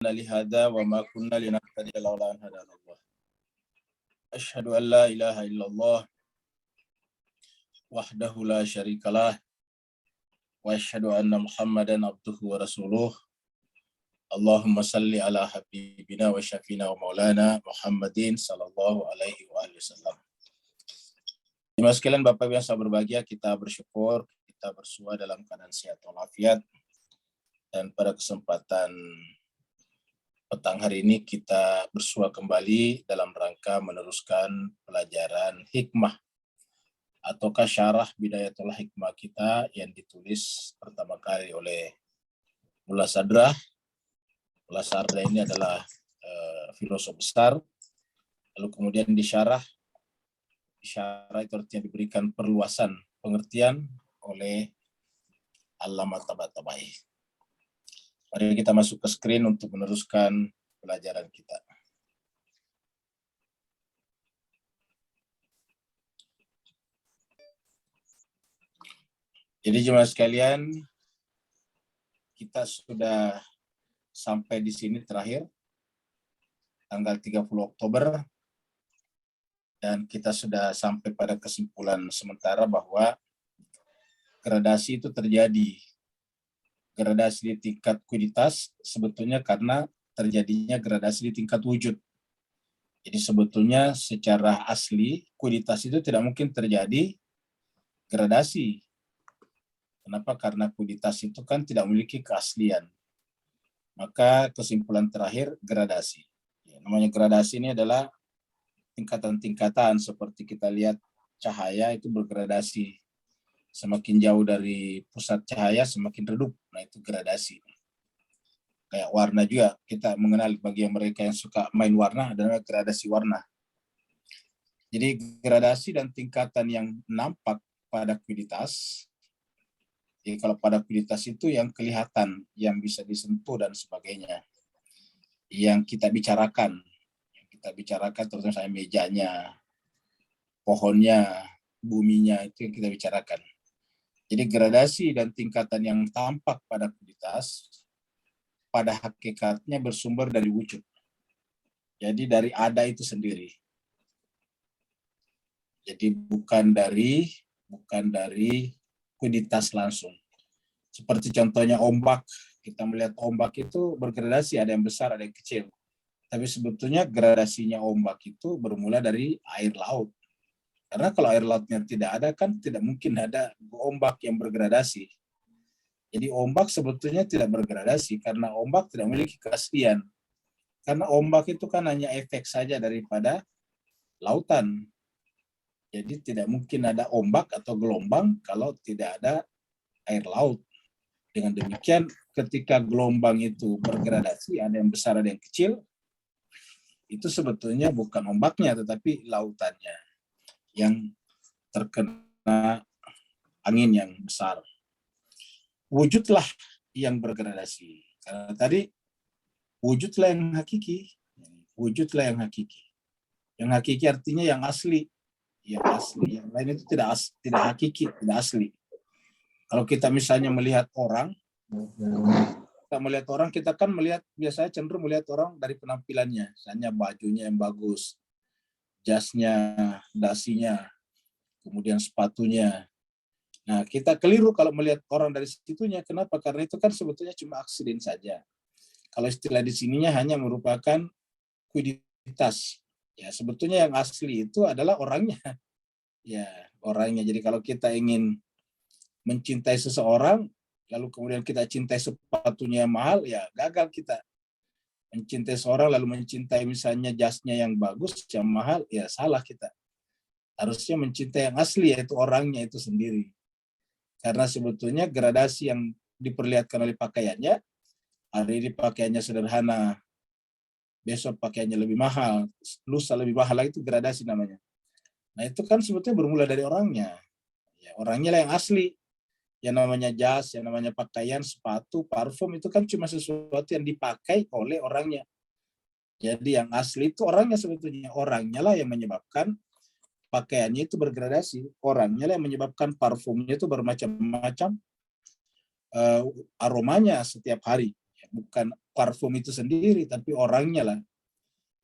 لهذا وما كنا لنهتدي لولا أن هدانا الله أشهد أن لا إله إلا الله وحده لا شريك له وأشهد أن محمدا عبده ورسوله اللهم صل على حبيبنا وشفينا ومولانا Muhammadin sallallahu alaihi wasallam. Jemaah sekalian, Bapak Ibu yang saya berbahagia, kita bersyukur kita bersua dalam keadaan sehat walafiat, dan pada kesempatan petang hari ini kita bersua kembali dalam rangka meneruskan pelajaran hikmah ataukah syarah Bidayatul Hikmah kita yang ditulis pertama kali oleh Mullah Sadrah. Mullah Sadrah ini adalah filosof besar, lalu kemudian disyarah itu artinya diberikan perluasan pengertian oleh Allamah Tabatabai. Mari kita masuk ke screen untuk meneruskan pelajaran kita. Jadi jemaah sekalian, kita sudah sampai di sini terakhir, tanggal 30 Oktober, dan kita sudah sampai pada kesimpulan sementara bahwa gradasi itu terjadi. Gradasi di tingkat kuiditas sebetulnya karena terjadinya gradasi di tingkat wujud. Jadi sebetulnya secara asli kuiditas itu tidak mungkin terjadi gradasi. Kenapa? Karena kuiditas itu kan tidak memiliki keaslian. Maka kesimpulan terakhir gradasi. Namanya gradasi ini adalah tingkatan-tingkatan, seperti kita lihat cahaya itu bergradasi. Semakin jauh dari pusat cahaya semakin redup. Nah, itu gradasi. Kayak warna juga, kita mengenal bagi mereka yang suka main warna adalah gradasi warna. Jadi gradasi dan tingkatan yang nampak pada kuiditas. Jadi kalau pada kuiditas itu yang kelihatan, yang bisa disentuh dan sebagainya. Yang kita bicarakan terutama saya mejanya, pohonnya, buminya, itu yang kita bicarakan. Jadi gradasi dan tingkatan yang tampak pada kuiditas pada hakikatnya bersumber dari wujud. Jadi dari ada itu sendiri. Jadi bukan dari kuiditas langsung. Seperti contohnya ombak, kita melihat ombak itu bergradasi, ada yang besar, ada yang kecil. Tapi sebetulnya gradasinya ombak itu bermula dari air laut. Karena kalau air lautnya tidak ada, kan tidak mungkin ada ombak yang bergradasi. Jadi ombak sebetulnya tidak bergradasi karena ombak tidak memiliki keaslian. Karena ombak itu kan hanya efek saja daripada lautan. Jadi tidak mungkin ada ombak atau gelombang kalau tidak ada air laut. Dengan demikian, ketika gelombang itu bergradasi, ada yang besar, ada yang kecil, itu sebetulnya bukan ombaknya, tetapi lautannya yang terkena angin yang besar. Wujudlah yang bergradasi. Karena tadi, wujudlah yang hakiki. Wujudlah yang hakiki. Yang hakiki artinya yang asli. Yang asli. Yang lain itu tidak hakiki, tidak asli. Kalau kita misalnya melihat orang, kita kan melihat, biasanya cenderung melihat orang dari penampilannya. Misalnya bajunya yang bagus, jasnya, dasinya, kemudian sepatunya. Nah, kita keliru kalau melihat orang dari situnya. Kenapa? Karena itu kan sebetulnya cuma aksiden saja. Kalau istilah di sininya hanya merupakan kuiditas. Ya, sebetulnya yang asli itu adalah orangnya. Ya, orangnya. Jadi kalau kita ingin mencintai seseorang, lalu kemudian kita cintai sepatunya yang mahal, ya gagal kita. Mencintai seorang lalu mencintai misalnya jasnya yang bagus, yang mahal, ya salah kita. Harusnya mencintai yang asli, yaitu orangnya itu sendiri. Karena sebetulnya gradasi yang diperlihatkan oleh pakaiannya, hari ini pakaiannya sederhana, besok pakaiannya lebih mahal, lusa lebih mahal lagi, itu gradasi namanya. Nah itu kan sebetulnya bermula dari orangnya. Ya, orangnya lah yang asli. Yang namanya jas, yang namanya pakaian, sepatu, parfum, itu kan cuma sesuatu yang dipakai oleh orangnya. Jadi yang asli itu orangnya sebetulnya. Orangnya lah yang menyebabkan pakaiannya itu bergradasi. Orangnya lah yang menyebabkan parfumnya itu bermacam-macam aromanya setiap hari. bukan parfum itu sendiri, tapi orangnya lah.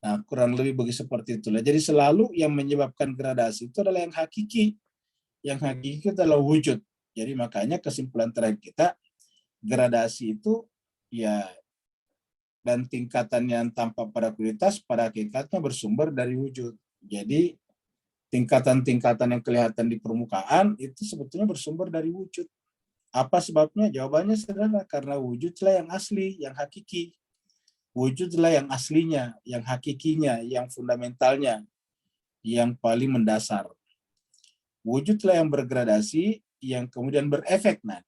Nah, kurang lebih begitu seperti itulah. Jadi selalu yang menyebabkan gradasi itu adalah yang hakiki. Yang hakiki adalah wujud. Jadi makanya kesimpulan terakhir kita, gradasi itu ya dan tingkatan yang tampak pada kualitas pada hakikatnya bersumber dari wujud. Jadi tingkatan-tingkatan yang kelihatan di permukaan itu sebetulnya bersumber dari wujud. Apa sebabnya? Jawabannya sederhana, karena wujudlah yang asli, yang hakiki. Wujudlah yang aslinya, yang hakikinya, yang fundamentalnya, yang paling mendasar. Wujudlah yang bergradasi, yang kemudian berefek. Nah,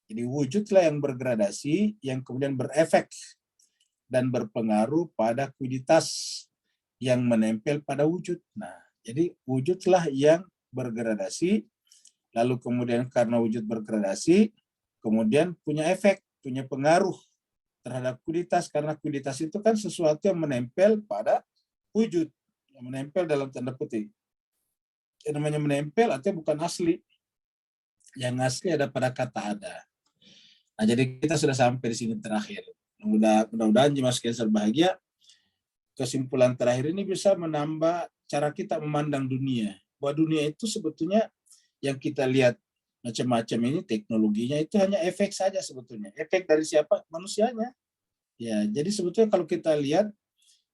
jadi wujudlah yang bergradasi, yang kemudian berefek dan berpengaruh pada kualitas yang menempel pada wujud. Nah, jadi wujudlah yang bergradasi, lalu kemudian karena wujud bergradasi, kemudian punya efek, punya pengaruh terhadap kualitas, karena kualitas itu kan sesuatu yang menempel pada wujud, yang menempel dalam tanda kutip. Yang namanya menempel artinya bukan asli. Yang asli ada pada kata ada. Nah, jadi kita sudah sampai di sini terakhir. Mudah-mudahan jemaah sekalian berbahagia. Kesimpulan terakhir ini bisa menambah cara kita memandang dunia. Bahwa dunia itu sebetulnya yang kita lihat macam-macam ini teknologinya itu hanya efek saja sebetulnya. Efek dari siapa? Manusianya. Ya, jadi sebetulnya kalau kita lihat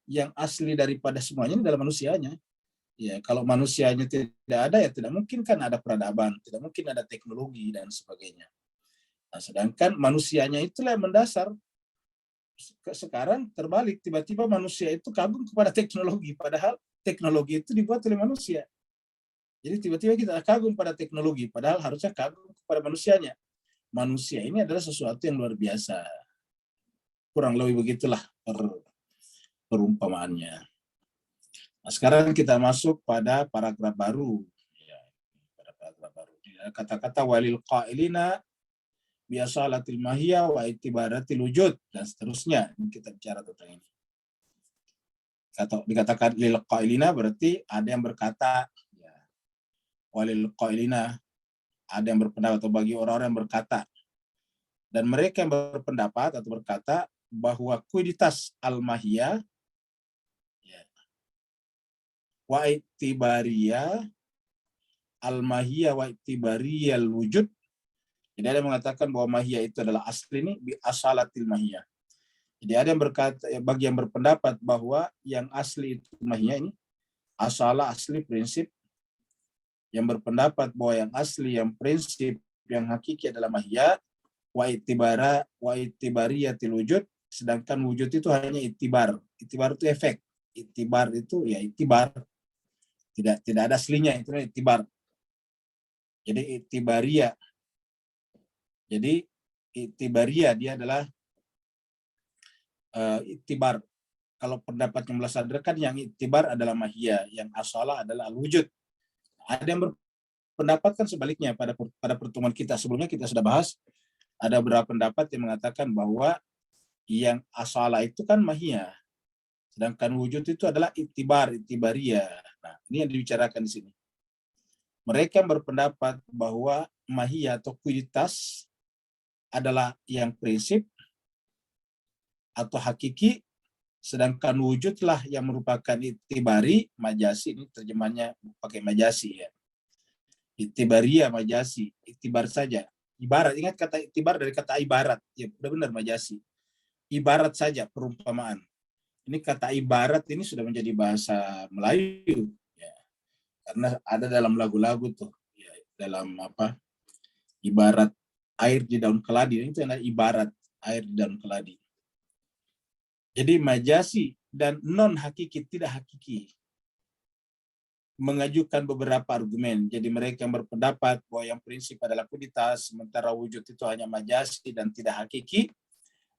yang asli daripada semuanya ini adalah manusianya. Ya, kalau manusianya tidak ada ya tidak mungkin kan ada peradaban, tidak mungkin ada teknologi dan sebagainya. Nah, sedangkan manusianya itulah yang mendasar. Sekarang terbalik, tiba-tiba manusia itu kagum kepada teknologi, padahal teknologi itu dibuat oleh manusia. Jadi tiba-tiba kita kagum pada teknologi, padahal harusnya kagum kepada manusianya. Manusia ini adalah sesuatu yang luar biasa. Kurang lebih begitulah perumpamaannya. Nah, sekarang kita masuk pada paragraf baru. Ya, pada paragraf baru. Kata-kata walil qailina biasalatil mahiyya wa itibaratil wujud dan seterusnya. Ini kita bicara tentang ini. Dikatakan lil qailina berarti ada yang berkata, ya, walil qailina ada yang berpendapat, atau bagi orang-orang yang berkata. Dan mereka yang berpendapat atau berkata bahwa kuiditas al-mahiyya ya, wa itibariyah al-mahiyya wa itibariyah al-wujud. Jadi ada yang mengatakan bahwa mahiyya itu adalah asli ini bi asalatil mahiyya. Jadi ada yang berkata, bagi yang berpendapat bahwa yang asli itu mahiyya ini, asalah asli prinsip, yang berpendapat bahwa yang asli, yang prinsip, yang hakiki adalah mahiyya, wa itibariyatil wujud, sedangkan wujud itu hanya itibar. Itibar itu efek. Itibar itu ya itibar. Tidak ada aslinya, itu itibar. Jadi itibaria. Jadi itibaria dia adalah itibar. Kalau pendapat yang melaksanakan yang itibar adalah mahiyya, yang asalah adalah al-wujud. Ada yang berpendapat kan sebaliknya. Pada pertemuan kita sebelumnya kita sudah bahas, ada beberapa pendapat yang mengatakan bahwa yang asalah itu kan mahiyya, sedangkan wujud itu adalah itibaria. Nah, ini yang dibicarakan di sini. Mereka yang berpendapat bahwa mahiyya atau kualitas adalah yang prinsip atau hakiki, sedangkan wujudlah yang merupakan itibari, majasi, ini terjemahnya pakai majasi ya. Itibaria, majasi, itibar saja. Ibarat, ingat kata itibar dari kata ibarat, ya benar-benar majasi. Ibarat saja perumpamaan. Ini kata ibarat ini sudah menjadi bahasa Melayu ya. Karena ada dalam lagu-lagu tuh ya, dalam apa? Ibarat air di daun keladi, itu adalah ibarat air di daun keladi. Jadi majasi dan non hakiki, tidak hakiki, mengajukan beberapa argumen. Jadi mereka yang berpendapat bahwa yang prinsip adalah kualitas, sementara wujud itu hanya majasi dan tidak hakiki,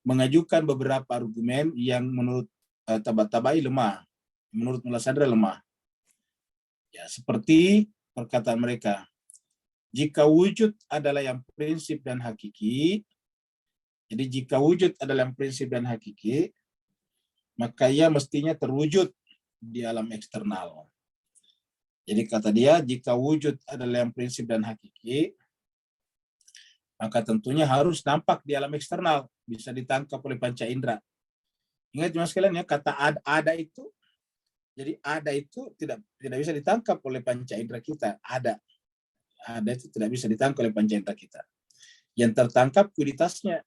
mengajukan beberapa argumen yang menurut Tabatabai lemah, menurut Mullah Sadra lemah. Ya, seperti perkataan mereka, jika wujud adalah yang prinsip dan hakiki, jadi jika wujud adalah yang prinsip dan hakiki, maka ia mestinya terwujud di alam eksternal. Jadi kata dia, jika wujud adalah yang prinsip dan hakiki, maka tentunya harus nampak di alam eksternal, bisa ditangkap oleh panca indera. Ingat mas sekalian ya, kata ada itu, jadi ada itu tidak bisa ditangkap oleh panca indera kita. Ada itu tidak bisa ditangkap oleh panca indera kita. Yang tertangkap kualitasnya.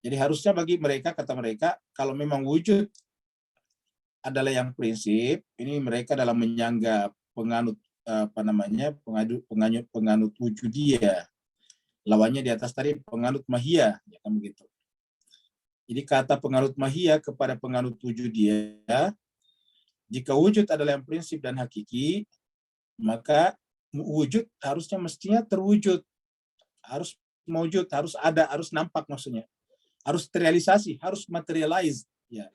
Jadi harusnya bagi mereka, kata mereka, kalau memang wujud adalah yang prinsip, ini mereka dalam menyanggah penganut penganut wujudiyah. Lawannya di atas tadi penganut mahiyah, ya kan begitu. Jadi kata penganut mahiyah kepada penganut wujudiyah, jika wujud adalah yang prinsip dan hakiki, maka wujud harusnya mestinya terwujud, harus mewujud, harus ada, harus nampak maksudnya, harus terrealisasi, harus materialize, ya,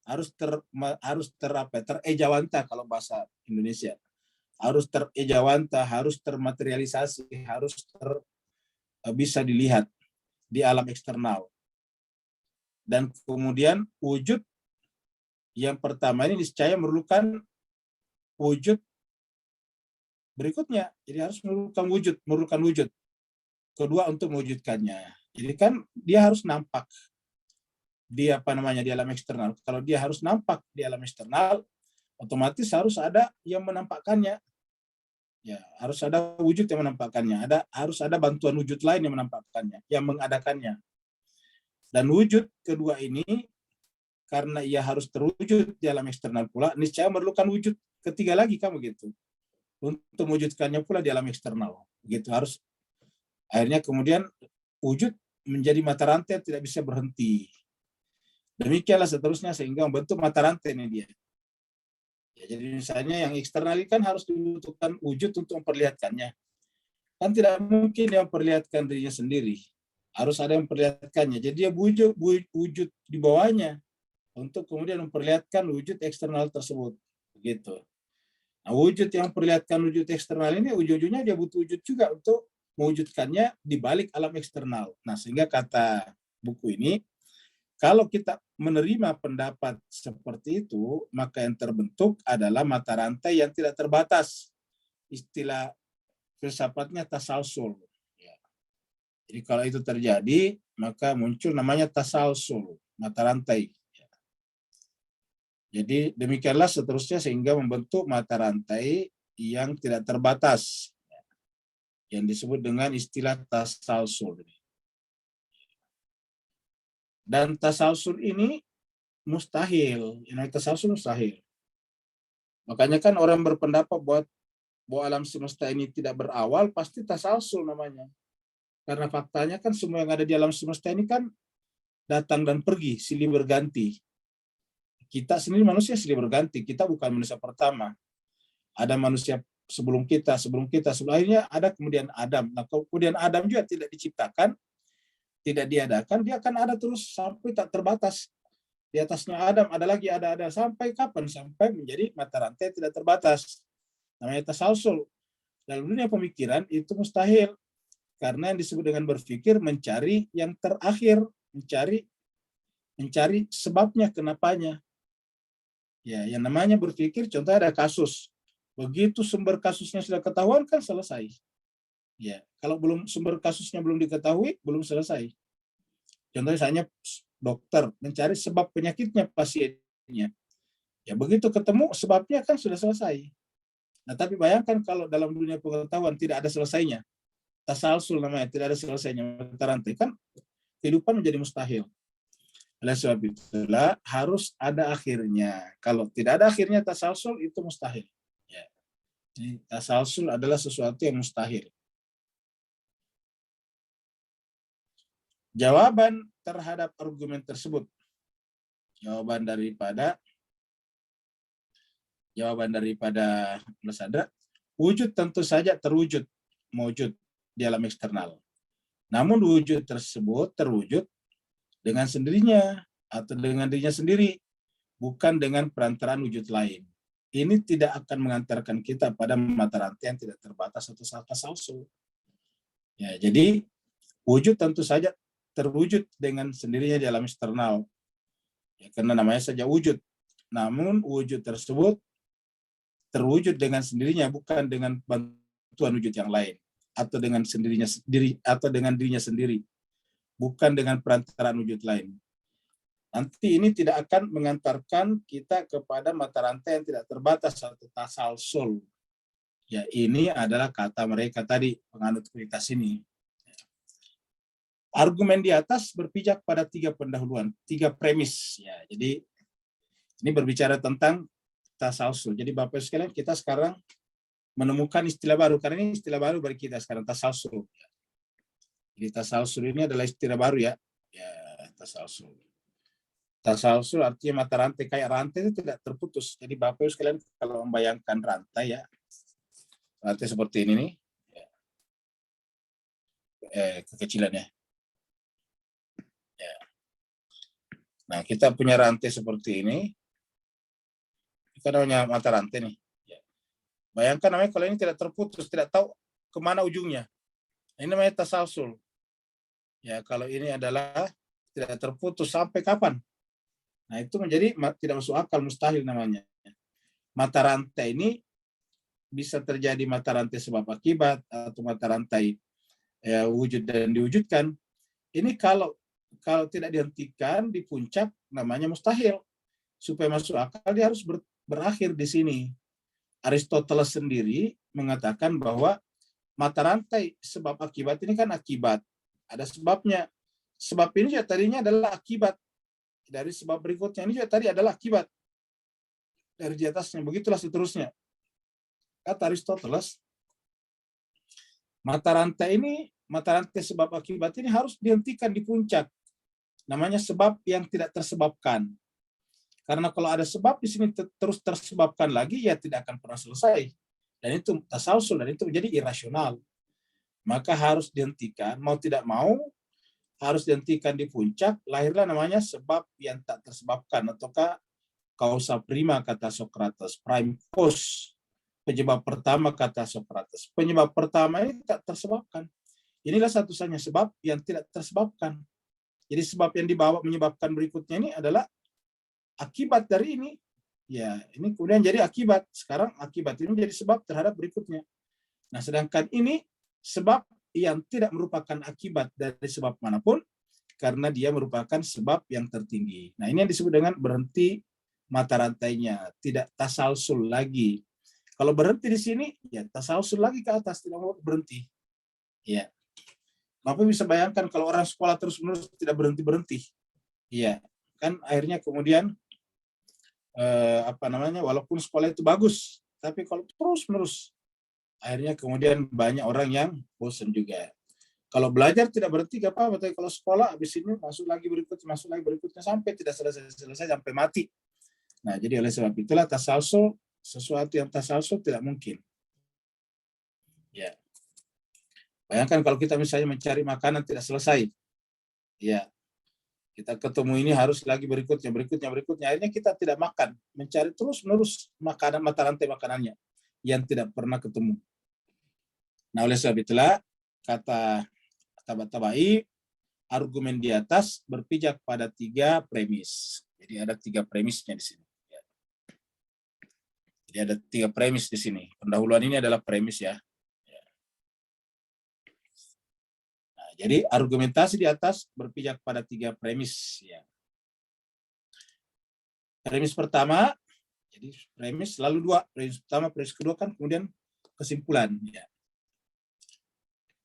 harus terejawanta kalau bahasa Indonesia, harus terejawanta, harus termaterialisasi, harus bisa dilihat di alam eksternal. Dan kemudian wujud yang pertama ini niscaya memerlukan wujud berikutnya. Jadi harus memerlukan wujud. Kedua untuk mewujudkannya. Jadi kan dia harus nampak di di alam eksternal. Kalau dia harus nampak di alam eksternal, otomatis harus ada yang menampakkannya. Ya, harus ada wujud yang menampakkannya. Harus ada bantuan wujud lain yang menampakkannya, yang mengadakannya. Dan wujud kedua ini, karena ia harus terwujud di alam eksternal pula, niscaya memerlukan wujud ketiga lagi, kan begitu. Untuk mewujudkannya pula di alam eksternal. Begitu harus. Akhirnya kemudian wujud menjadi mata rantai tidak bisa berhenti. Demikianlah seterusnya sehingga membentuk mata rantai ini dia. Ya, jadi misalnya yang eksternal ini kan harus dibutuhkan wujud untuk memperlihatkannya. Kan tidak mungkin dia memperlihatkan dirinya sendiri. Harus ada yang memperlihatkannya. Jadi dia wujud di bawahnya untuk kemudian memperlihatkan wujud eksternal tersebut. Begitu. Nah, wujud yang memperlihatkan wujud eksternal ini, ujung-ujungnya dia butuh wujud juga untuk mewujudkannya di balik alam eksternal. Nah, sehingga kata buku ini, kalau kita menerima pendapat seperti itu, maka yang terbentuk adalah mata rantai yang tidak terbatas. Istilah filsafatnya tasalsul. Ya. Jadi kalau itu terjadi, maka muncul namanya tasalsul, mata rantai. Ya. Jadi demikianlah seterusnya sehingga membentuk mata rantai yang tidak terbatas, yang disebut dengan istilah tasalsul. Dan tasalsul ini mustahil. Yang tasalsul mustahil. Makanya kan orang berpendapat bahwa alam semesta ini tidak berawal, pasti tasalsul namanya. Karena faktanya kan semua yang ada di alam semesta ini kan datang dan pergi, silih berganti. Kita sendiri manusia silih berganti. Kita bukan manusia pertama. Ada manusia sebelum kita, akhirnya ada kemudian Adam. Nah, kemudian Adam juga tidak diciptakan, tidak diadakan, dia akan ada terus sampai tak terbatas. Di atasnya Adam ada lagi, ada sampai kapan? Sampai menjadi mata rantai tidak terbatas. Namanya tasalsul. Dalam dunia pemikiran itu mustahil. Karena yang disebut dengan berpikir mencari yang terakhir, mencari sebabnya, kenapanya. Ya, yang namanya berpikir, contoh ada kasus. Begitu sumber kasusnya sudah ketahuan kan selesai. Ya, kalau sumber kasusnya belum diketahui, belum selesai. Contohnya misalnya dokter mencari sebab penyakitnya pasiennya. Ya begitu ketemu sebabnya kan sudah selesai. Nah tapi bayangkan kalau dalam dunia pengetahuan tidak ada selesainya. Tasalsul namanya, tidak ada selesainya mata rantai, kan kehidupan menjadi mustahil. Oleh sebab itulah harus ada akhirnya. Kalau tidak ada akhirnya tasalsul itu mustahil. Ya. Jadi tasalsul adalah sesuatu yang mustahil. Jawaban terhadap argumen tersebut. Jawaban daripada Mas Andra, wujud tentu saja mewujud di alam eksternal. Namun wujud tersebut terwujud dengan sendirinya atau dengan dirinya sendiri, bukan dengan perantaraan wujud lain. Ini tidak akan mengantarkan kita pada mata rantai yang tidak terbatas atau tasalsul. Ya, jadi wujud tentu saja terwujud dengan sendirinya di alam eksternal. Ya, karena namanya saja wujud. Namun wujud tersebut terwujud dengan sendirinya, bukan dengan bantuan wujud yang lain. atau dengan sendirinya sendiri atau dengan dirinya sendiri, bukan dengan perantaraan wujud lain. Nanti ini tidak akan mengantarkan kita kepada mata rantai yang tidak terbatas atau tasalsul. Ya, ini adalah kata mereka tadi, penganut kualitas ini. Argumen di atas berpijak pada 3 pendahuluan, 3 premis. Ya, jadi ini berbicara tentang tasalsul. Jadi Bapak sekalian, kita sekarang menemukan istilah baru, karena ini istilah baru bagi kita sekarang, tasalsul. Jadi tasalsul ini adalah istilah baru ya. Ya, tasalsul. Tasalsul artinya mata rantai, kayak rantai itu tidak terputus. Jadi Bapak sekalian kalau membayangkan rantai ya, rantai seperti ini nih, kekecilannya. Ya. Nah, kita punya rantai seperti ini. Kita namanya mata rantai nih. Ya. Bayangkan namanya kalau ini tidak terputus, tidak tahu kemana ujungnya. Ini namanya tasalsul. Ya, kalau ini adalah tidak terputus sampai kapan? Nah, itu menjadi tidak masuk akal, mustahil namanya. Mata rantai ini bisa terjadi mata rantai sebab akibat atau mata rantai wujud dan diwujudkan. Ini kalau tidak dihentikan di puncak namanya mustahil. Supaya masuk akal dia harus berakhir di sini. Aristoteles sendiri mengatakan bahwa mata rantai sebab akibat ini kan akibat. Ada sebabnya. Sebab ini juga tadinya adalah akibat. Dari sebab berikutnya ini juga tadi adalah akibat. Dari di atasnya. Begitulah seterusnya. Kata Aristoteles, mata rantai sebab akibat ini harus dihentikan di puncak. Namanya sebab yang tidak tersebabkan. Karena kalau ada sebab di sini terus tersebabkan lagi, ya tidak akan pernah selesai. Dan itu tasalsul, dan itu menjadi irasional. Maka harus dihentikan, mau tidak mau, harus dihentikan di puncak, lahirlah namanya sebab yang tak tersebabkan, ataukah causa prima kata Socrates, prime cause, penyebab pertama kata Socrates. Penyebab pertama ini tak tersebabkan. Inilah satu-satunya sebab yang tidak tersebabkan. Jadi sebab yang dibawa menyebabkan berikutnya ini adalah akibat dari ini. Ya, ini kemudian jadi akibat. Sekarang akibat ini menjadi sebab terhadap berikutnya. Nah, sedangkan ini sebab yang tidak merupakan akibat dari sebab manapun, karena dia merupakan sebab yang tertinggi. Nah, ini yang disebut dengan berhenti mata rantainya, tidak tasalsul lagi. Kalau berhenti di sini, ya tasalsul lagi ke atas, tidak mau berhenti. Ya, Bapak bisa bayangkan kalau orang sekolah terus-menerus tidak berhenti-berhenti. Iya, kan akhirnya kemudian walaupun sekolah itu bagus, tapi kalau terus-menerus, akhirnya kemudian banyak orang yang bosan juga. Kalau belajar tidak berhenti, gak apa-apa. Tapi kalau sekolah, habis ini masuk lagi berikutnya, sampai tidak selesai sampai mati. Nah, jadi oleh sebab itulah tasalsul, sesuatu yang tasalsul tidak mungkin. Ya. Bayangkan kalau kita misalnya mencari makanan tidak selesai. Ya. Kita ketemu ini harus lagi berikutnya. Akhirnya kita tidak makan. Mencari terus-menerus makanan, mata rantai makanannya yang tidak pernah ketemu. Nah, oleh sebab itulah, kata Tabatabai, argumen di atas berpijak pada 3 premis. Jadi ada 3 premisnya di sini. Jadi ada 3 premis di sini. Pendahuluan ini adalah premis ya. Nah, jadi argumentasi di atas berpijak pada 3 premis ya. Premis pertama, jadi premis selalu 2. Premis pertama, premis kedua kan kemudian kesimpulan ya.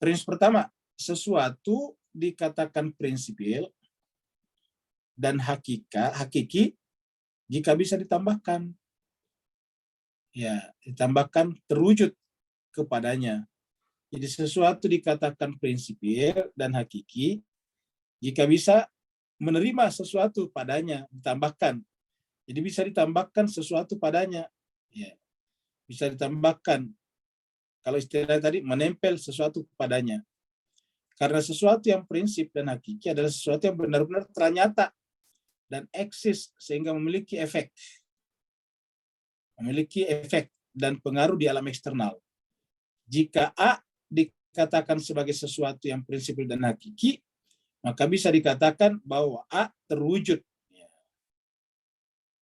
Premis pertama, sesuatu dikatakan prinsipil dan hakiki jika bisa ditambahkan. Ya, ditambahkan terwujud kepadanya. Jadi sesuatu dikatakan prinsipil dan hakiki jika bisa menerima sesuatu padanya, ditambahkan. Jadi bisa ditambahkan sesuatu padanya. Ya. Bisa ditambahkan, kalau istilah tadi, menempel sesuatu padanya. Karena sesuatu yang prinsip dan hakiki adalah sesuatu yang benar-benar ternyata dan eksis sehingga memiliki efek. Memiliki efek dan pengaruh di alam eksternal. Jika A dikatakan sebagai sesuatu yang prinsipil dan hakiki, maka bisa dikatakan bahwa A terwujud.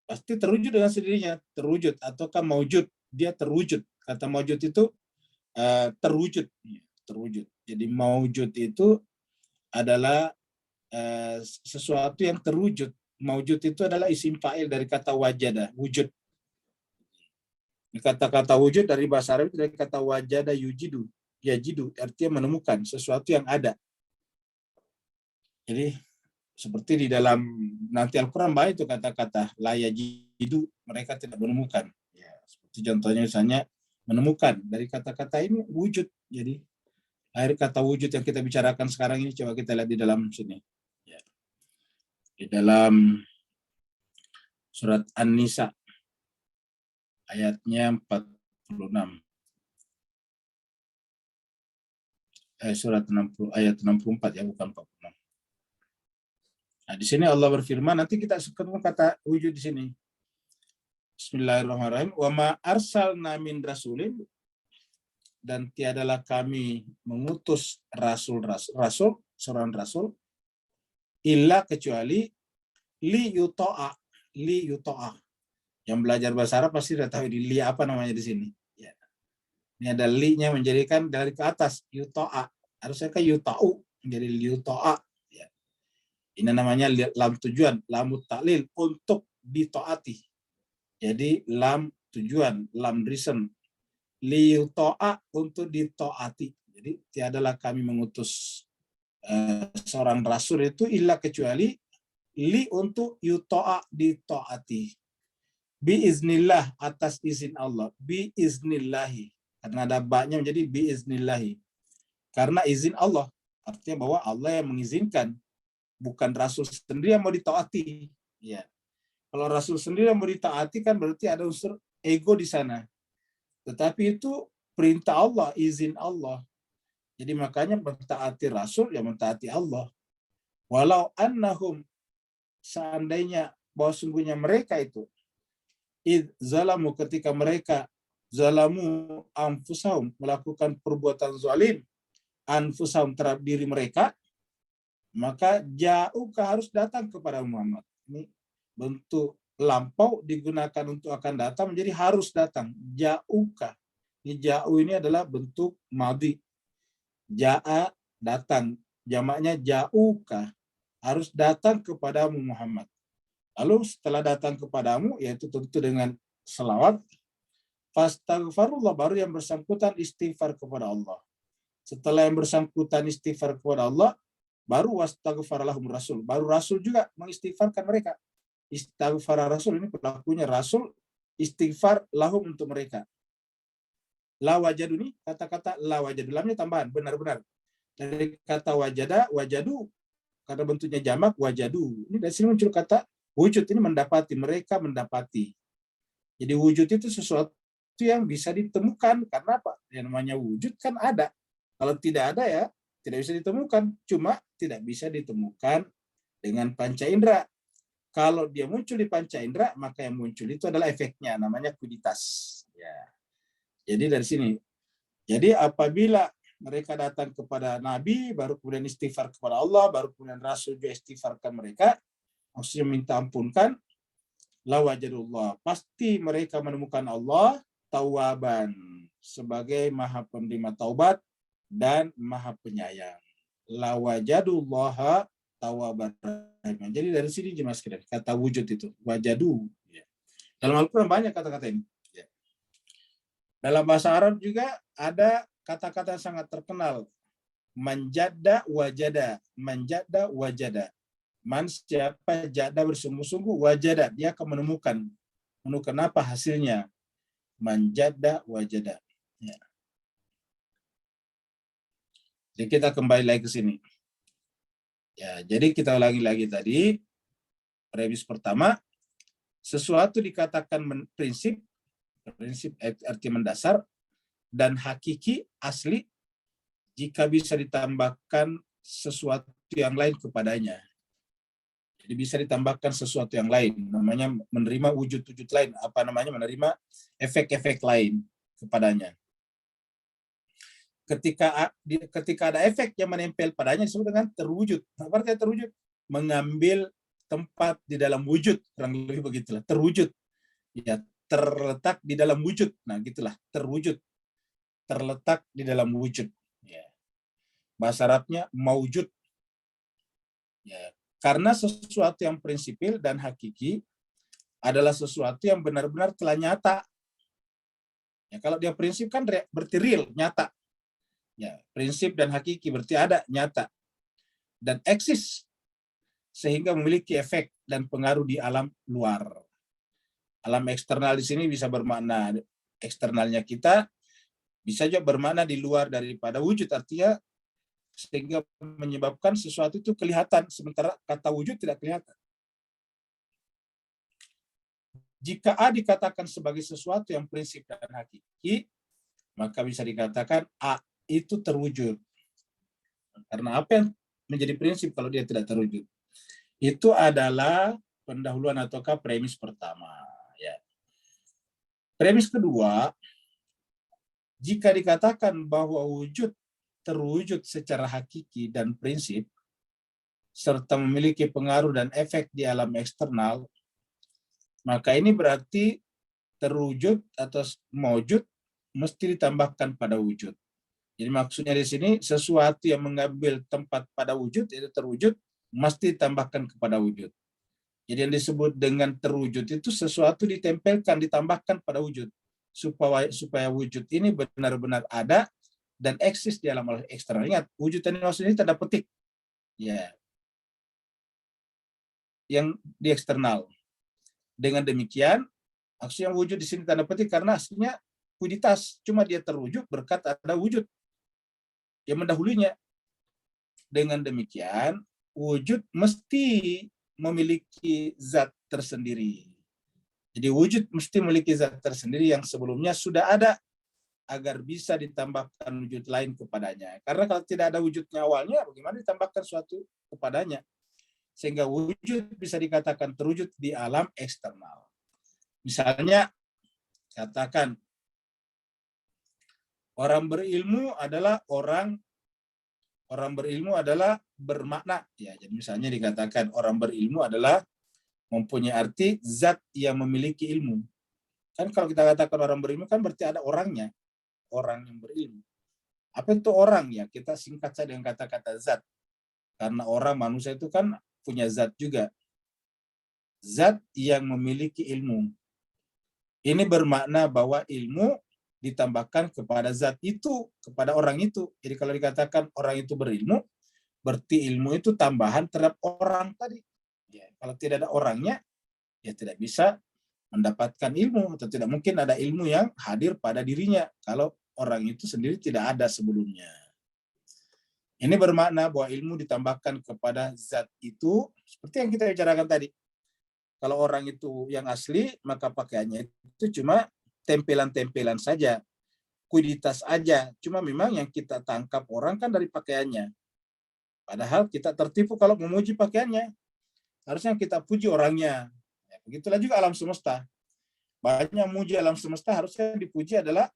Pasti terwujud dengan sendirinya, terwujud, ataukah maujud, dia terwujud. Kata maujud itu terwujud. terwujud. Jadi maujud itu adalah sesuatu yang terwujud. Maujud itu adalah isim fa'il dari kata wajada, wujud. Kata-kata wujud dari bahasa Arab dari kata wajada yujidu, yajidu, artinya menemukan sesuatu yang ada. Jadi seperti di dalam nanti Al-Quran banyak itu kata-kata la yajidu, mereka tidak menemukan. Ya, seperti contohnya misalnya menemukan, dari kata-kata ini wujud. Jadi akhir kata wujud yang kita bicarakan sekarang ini coba kita lihat di dalam sini. Ya. Di dalam surat An-Nisa ayatnya 46. Surat 60 ayat 64 ya, bukan 46. Nah, di sini Allah berfirman, nanti kita ketemu kata wujud di sini. Bismillahirrahmanirrahim. Wa ma arsalna min rasulin, dan tiadalah kami mengutus rasul seorang rasul illa kecuali li yuto'a. Yang belajar bahasa Arab pasti sudah tahu ini li apa namanya di sini. Ya. Ini ada li-nya menjadikan dari ke atas yuto'a. Harusnya kan yuta'u menjadi yuto'a. Ya. Ini namanya lam tujuan, lam taklil, untuk ditaati. Jadi lam tujuan, lam reason, li yuto'a, untuk ditaati. Jadi tiadalah kami mengutus seorang rasul itu illa kecuali li untuk yuto'a, ditaati. Biiznillah, atas izin Allah. Biiznillahi, karena ada baknya menjadi biiznillahi, karena izin Allah, artinya bahwa Allah yang mengizinkan, bukan rasul sendiri yang mau ditaati. Ya, kalau rasul sendiri yang mau ditaati kan berarti ada unsur ego di sana. Tetapi itu perintah Allah, izin Allah. Jadi makanya mentaati rasul, ya mentaati Allah. Walau annahum, seandainya bahwa sungguhnya mereka itu zalamu, ketika mereka zalamu anfusahum, melakukan perbuatan zalim anfusahum, terhadap diri mereka, maka ja'uka, harus datang kepada Muhammad. Ini bentuk lampau digunakan untuk akan datang menjadi harus datang. Ja'uka. Ini ja'u ini adalah bentuk madhi. Ja'a, datang. Jamaknya ja'uka. Harus datang kepadamu Muhammad. Lalu setelah datang kepadamu, yaitu tentu dengan selawat, fastaghfarullah, baru yang bersangkutan istighfar kepada Allah. Setelah yang bersangkutan istighfar kepada Allah, baru wastaghfar lahum rasul, baru rasul juga mengistighfarkan mereka. Istighfar rasul ini pelakunya rasul, istighfar lahum untuk mereka. La wajadu, ini kata-kata la wajadu, lamnya tambahan, benar-benar. Dari kata wajada, wajadu, karena bentuknya jamak, wajadu. Ini dari sini muncul kata wujud, ini mendapati, mereka mendapati. Jadi wujud itu sesuatu yang bisa ditemukan. Karena apa? Yang namanya wujud kan ada. Kalau tidak ada ya tidak bisa ditemukan. Cuma tidak bisa ditemukan dengan panca indera. Kalau dia muncul di panca indera, maka yang muncul itu adalah efeknya, namanya kuditas. Ya. Jadi dari sini. Jadi apabila mereka datang kepada Nabi, baru kemudian istighfar kepada Allah, baru kemudian Rasul juga istighfarkan mereka, maksudnya minta ampunkan, la wajadullah, pasti mereka menemukan Allah tawwaban, sebagai maha penerima taubat dan maha penyayang. La wajadullah tawwaban. Jadi dari sini Mas Kira, kata wujud itu wajadu. Dalam Al-Quran banyak kata-kata ini. Dalam bahasa Arab juga ada kata-kata yang sangat terkenal. Manjada wajada, manjada wajada. Man, siapa jada bersungguh-sungguh, wajada, dia akan menemukan. Menemukan apa hasilnya? Manjada wajada. Ya. Jadi kita kembali lagi ke sini. Ya, jadi kita ulangi lagi tadi. Premis pertama, sesuatu dikatakan prinsip arti mendasar, dan hakiki, asli, jika bisa ditambahkan sesuatu yang lain kepadanya. Jadi bisa ditambahkan sesuatu yang lain, namanya menerima wujud-wujud lain, menerima efek-efek lain kepadanya. Ketika ada efek yang menempel padanya disebut dengan terwujud. Apa artinya terwujud? Mengambil tempat di dalam wujud, kurang lebih begitulah. Terwujud, ya, terletak di dalam wujud. Nah, gitulah terwujud, terletak di dalam wujud. Ya. Bahasa Arabnya maujud. Ya, karena sesuatu yang prinsipil dan hakiki adalah sesuatu yang benar-benar telah nyata. Ya, kalau dia prinsip kan berarti real, nyata. Ya, prinsip dan hakiki berarti ada, nyata, dan eksis, sehingga memiliki efek dan pengaruh di alam luar. Alam eksternal di sini bisa bermakna eksternalnya kita, bisa juga bermakna di luar daripada wujud, artinya sehingga menyebabkan sesuatu itu kelihatan, sementara kata wujud tidak kelihatan. Jika A dikatakan sebagai sesuatu yang prinsip dan hakiki, maka bisa dikatakan A itu terwujud. Karena apa yang menjadi prinsip kalau dia tidak terwujud? Itu adalah pendahuluan ataukah premis pertama. Ya. Premis kedua, jika dikatakan bahwa wujud terwujud secara hakiki dan prinsip, serta memiliki pengaruh dan efek di alam eksternal, maka ini berarti terwujud atau maujud mesti ditambahkan pada wujud. Jadi maksudnya di sini sesuatu yang mengambil tempat pada wujud, itu terwujud, mesti ditambahkan kepada wujud. Jadi yang disebut dengan terwujud itu sesuatu ditempelkan, ditambahkan pada wujud, supaya wujud ini benar-benar ada dan eksis di alam eksternal. Ingat, wujud ini maksudnya tanda petik, ya, yang di eksternal. Dengan demikian, maksudnya wujud di sini tanda petik karena aslinya kuiditas, cuma dia terwujud berkat ada wujud yang mendahulunya. Dengan demikian, wujud mesti memiliki zat tersendiri. Jadi wujud mesti memiliki zat tersendiri yang sebelumnya sudah ada, agar bisa ditambahkan wujud lain kepadanya. Karena kalau tidak ada wujudnya awalnya, bagaimana ditambahkan suatu kepadanya? Sehingga wujud bisa dikatakan terwujud di alam eksternal. Misalnya, katakan orang berilmu adalah orang berilmu adalah bermakna. Ya, jadi misalnya dikatakan orang berilmu adalah mempunyai arti zat yang memiliki ilmu. Kan kalau kita katakan orang berilmu kan berarti ada orangnya, orang yang berilmu. Apa itu orang ya? Kita singkat saja dengan kata-kata zat. Karena orang manusia itu kan punya zat juga. Zat yang memiliki ilmu. Ini bermakna bahwa ilmu ditambahkan kepada zat itu, kepada orang itu. Jadi kalau dikatakan orang itu berilmu, berarti ilmu itu tambahan terhadap orang tadi. Ya, kalau tidak ada orangnya, ya tidak bisa mendapatkan ilmu, atau tidak mungkin ada ilmu yang hadir pada dirinya kalau orang itu sendiri tidak ada sebelumnya. Ini bermakna bahwa ilmu ditambahkan kepada zat itu, seperti yang kita bicarakan tadi. Kalau orang itu yang asli, maka pakaiannya itu cuma tempelan-tempelan saja, kuiditas aja. Cuma memang yang kita tangkap orang kan dari pakaiannya. Padahal kita tertipu kalau memuji pakaiannya. Harusnya kita puji orangnya. Ya, begitulah juga alam semesta. Banyak memuji alam semesta, harusnya dipuji adalah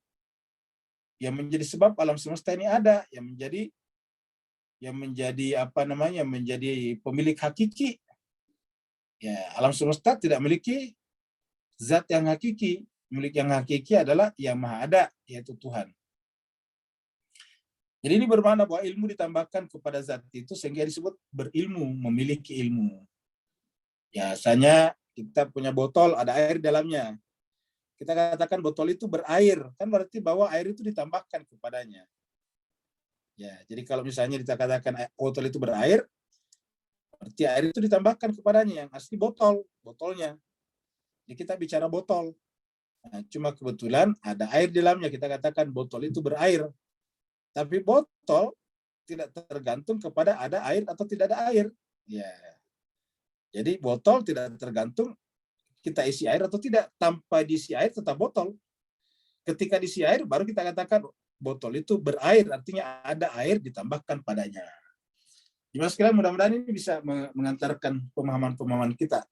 yang menjadi sebab alam semesta ini ada, yang menjadi apa namanya, menjadi pemilik hakiki. Ya, alam semesta tidak memiliki zat yang hakiki. Milik yang hakiki adalah yang maha ada, yaitu Tuhan. Jadi ini bermakna bahwa ilmu ditambahkan kepada zat itu sehingga disebut berilmu, memiliki ilmu. Biasanya kita punya botol, ada air di dalamnya. Kita katakan botol itu berair, kan berarti bahwa air itu ditambahkan kepadanya. Ya, jadi kalau misalnya kita katakan botol itu berair, berarti air itu ditambahkan kepadanya, yang asli botolnya. Jadi kita bicara botol. Nah, cuma kebetulan ada air di dalamnya, kita katakan botol itu berair. Tapi botol tidak tergantung kepada ada air atau tidak ada air. Ya. Jadi botol tidak tergantung kita isi air atau tidak. Tanpa diisi air tetap botol. Ketika diisi air baru kita katakan botol itu berair, artinya ada air ditambahkan padanya. Jadi sekalian, mudah-mudahan ini bisa mengantarkan pemahaman-pemahaman kita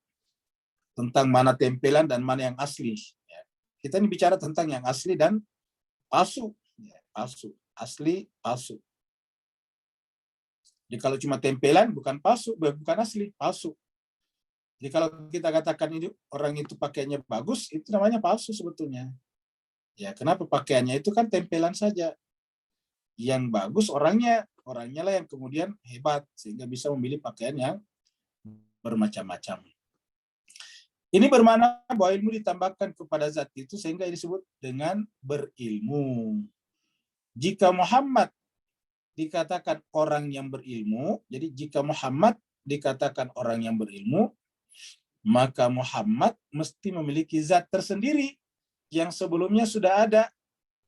tentang mana tempelan dan mana yang asli. Kita ini bicara tentang yang asli dan palsu. Palsu. Asli, palsu. Jadi kalau cuma tempelan bukan palsu, bukan asli, palsu. Jadi kalau kita katakan ini orang itu pakaiannya bagus, itu namanya palsu sebetulnya. Ya, kenapa pakaiannya itu kan tempelan saja. Yang bagus orangnya orangnya lah yang kemudian hebat sehingga bisa memilih pakaian yang bermacam-macam. Ini bermakna bahwa ilmu ditambahkan kepada zat itu sehingga disebut dengan berilmu. Jika Muhammad dikatakan orang yang berilmu, jadi jika Muhammad dikatakan orang yang berilmu, maka Muhammad mesti memiliki zat tersendiri yang sebelumnya sudah ada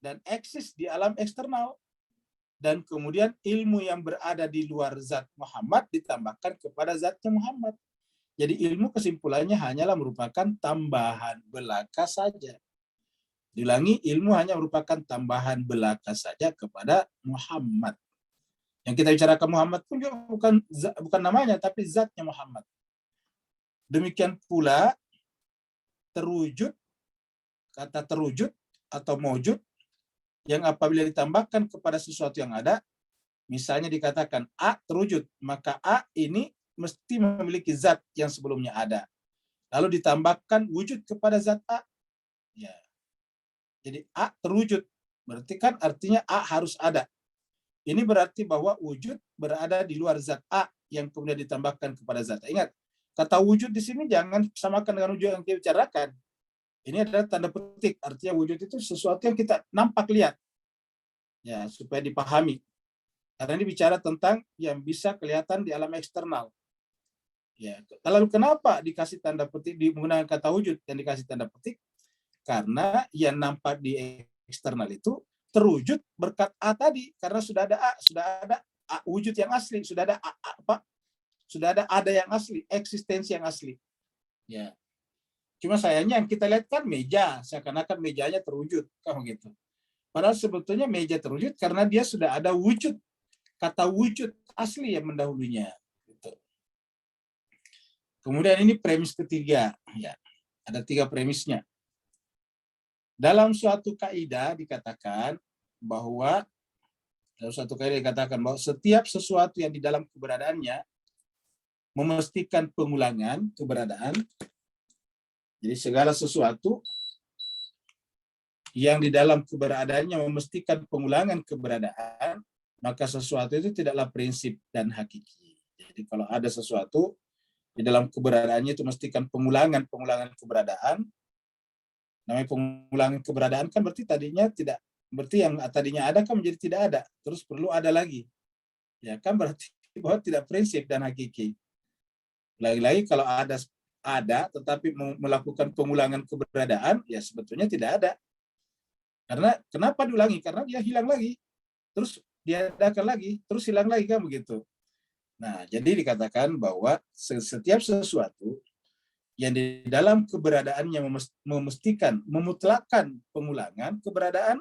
dan eksis di alam eksternal. Dan kemudian ilmu yang berada di luar zat Muhammad ditambahkan kepada zatnya Muhammad. Jadi ilmu kesimpulannya hanyalah merupakan tambahan belaka saja. Diulangi, ilmu hanya merupakan tambahan belaka saja kepada Muhammad. Yang kita bicarakan Muhammad pun juga bukan namanya, tapi zatnya Muhammad. Demikian pula terwujud, kata terwujud atau mewujud, yang apabila ditambahkan kepada sesuatu yang ada, misalnya dikatakan A terwujud, maka A ini mesti memiliki zat yang sebelumnya ada. Lalu ditambahkan wujud kepada zat A. Ya. Jadi A terwujud, berarti kan artinya A harus ada. Ini berarti bahwa wujud berada di luar zat A yang kemudian ditambahkan kepada zat A. Ingat, kata wujud di sini jangan samakan dengan wujud yang kita bicarakan. Ini adalah tanda petik, artinya wujud itu sesuatu yang kita nampak lihat. Ya, supaya dipahami. Karena ini bicara tentang yang bisa kelihatan di alam eksternal. Ya, lalu kenapa dikasih tanda petik menggunakan kata wujud dan dikasih tanda petik? Karena yang nampak di eksternal itu terwujud berkat A tadi, karena sudah ada A, sudah ada A, wujud yang asli, sudah ada sudah ada yang asli, eksistensi yang asli. Ya. Cuma sayangnya yang kita lihat kan meja, seakan-akan mejanya terwujud, kan begitu. Padahal sebetulnya meja terwujud karena dia sudah ada wujud, kata wujud asli yang mendahulunya. Kemudian ini premis ketiga, ya, ada 3 premisnya. Dalam suatu kaidah dikatakan bahwa setiap sesuatu yang di dalam keberadaannya memastikan pengulangan keberadaan. Jadi segala sesuatu yang di dalam keberadaannya memastikan pengulangan keberadaan, maka sesuatu itu tidaklah prinsip dan hakiki. Jadi kalau ada sesuatu di dalam keberadaannya itu memastikan pengulangan keberadaan. Namanya pengulangan keberadaan kan berarti tadinya tidak, berarti yang tadinya ada kan menjadi tidak ada, terus perlu ada lagi. Ya kan berarti bahwa tidak prinsip dan hakiki. Lagi-lagi kalau ada tetapi melakukan pengulangan keberadaan, ya sebetulnya tidak ada. Karena kenapa diulangi? Karena dia hilang lagi, terus diadakan lagi, terus hilang lagi, kan begitu. Nah, jadi dikatakan bahwa setiap sesuatu yang di dalam keberadaannya memastikan, memutlakkan pengulangan keberadaan,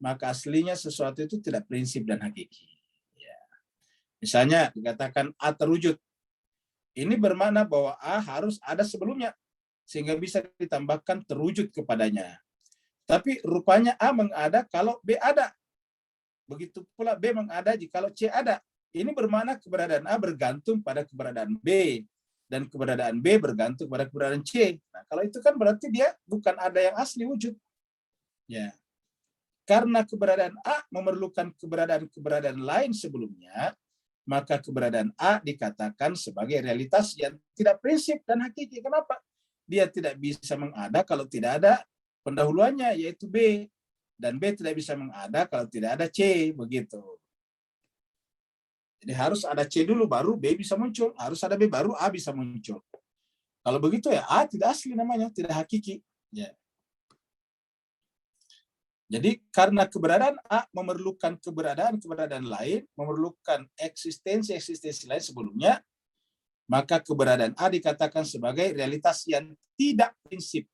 maka aslinya sesuatu itu tidak prinsip dan hakiki. Ya. Misalnya dikatakan A terwujud. Ini bermakna bahwa A harus ada sebelumnya, sehingga bisa ditambahkan terwujud kepadanya. Tapi rupanya A mengada kalau B ada. Begitu pula B mengada jikalau C ada. Ini bermakna keberadaan A bergantung pada keberadaan B, dan keberadaan B bergantung pada keberadaan C. Nah, kalau itu kan berarti dia bukan ada yang asli wujud. Ya. Karena keberadaan A memerlukan keberadaan lain sebelumnya, maka keberadaan A dikatakan sebagai realitas yang tidak prinsip dan hakiki. Kenapa? Dia tidak bisa mengada kalau tidak ada pendahuluannya, yaitu B. Dan B tidak bisa mengada kalau tidak ada C. Begitu. Jadi harus ada C dulu, baru B bisa muncul. Harus ada B, baru A bisa muncul. Kalau begitu ya A tidak asli namanya, tidak hakiki. Ya. Jadi karena keberadaan A memerlukan keberadaan lain, memerlukan eksistensi lain sebelumnya, maka keberadaan A dikatakan sebagai realitas yang tidak prinsip,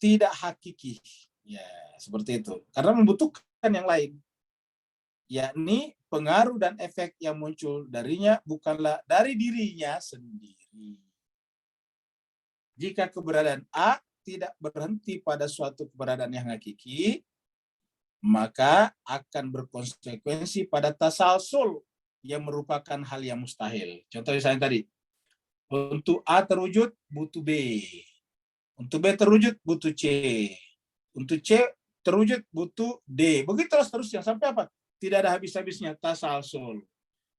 tidak hakiki. Ya, seperti itu. Karena membutuhkan yang lain. Yakni pengaruh dan efek yang muncul darinya bukanlah dari dirinya sendiri. Jika keberadaan A tidak berhenti pada suatu keberadaan yang hakiki, maka akan berkonsekuensi pada tasalsul yang merupakan hal yang mustahil. Contoh misalnya tadi, untuk A terwujud butuh B. Untuk B terwujud butuh C. Untuk C terwujud butuh D. Begitu seterusnya sampai apa? tidak ada habis-habisnya, tasalsul.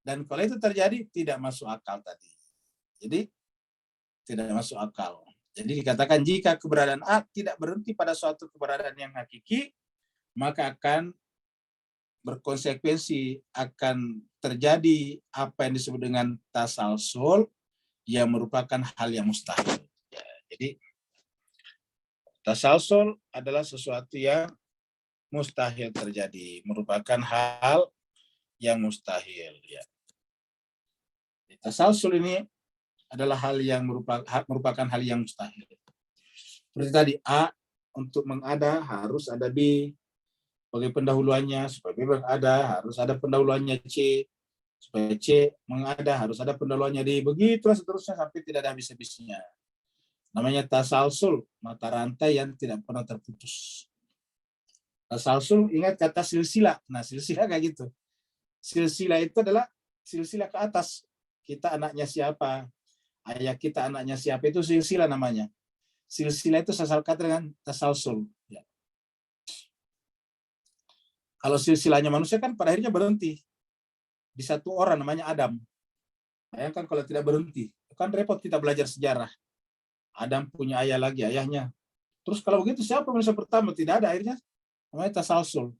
Dan kalau itu terjadi, tidak masuk akal tadi. Jadi, tidak masuk akal. Jadi dikatakan jika keberadaan A tidak berhenti pada suatu keberadaan yang hakiki, maka akan berkonsekuensi, akan terjadi apa yang disebut dengan tasalsul, yang merupakan hal yang mustahil. Ya, jadi, tasalsul adalah sesuatu yang mustahil terjadi, merupakan hal yang mustahil. Ya. Tasalsul ini adalah hal yang merupakan hal yang mustahil. Seperti tadi, A untuk mengada harus ada B sebagai pendahuluannya, supaya B mengada harus ada pendahuluannya C, supaya C mengada harus ada pendahuluannya D, begitulah seterusnya sampai tidak ada habis-habisnya. Namanya tasalsul, mata rantai yang tidak pernah terputus. Tasalsul, ingat kata silsilah. Nah, silsilah kayak gitu. Silsilah itu adalah silsilah ke atas. Kita anaknya siapa? Ayah kita anaknya siapa, itu silsilah namanya. Silsilah itu asal kata dengan tasalsul. Ya. Kalau silsilahnya manusia kan pada akhirnya berhenti di satu orang namanya Adam. Bayangkan kalau tidak berhenti, kan repot kita belajar sejarah. Adam punya ayah lagi, ayahnya. Terus kalau begitu siapa manusia pertama? Tidak ada, akhirnya namanya tasalsul.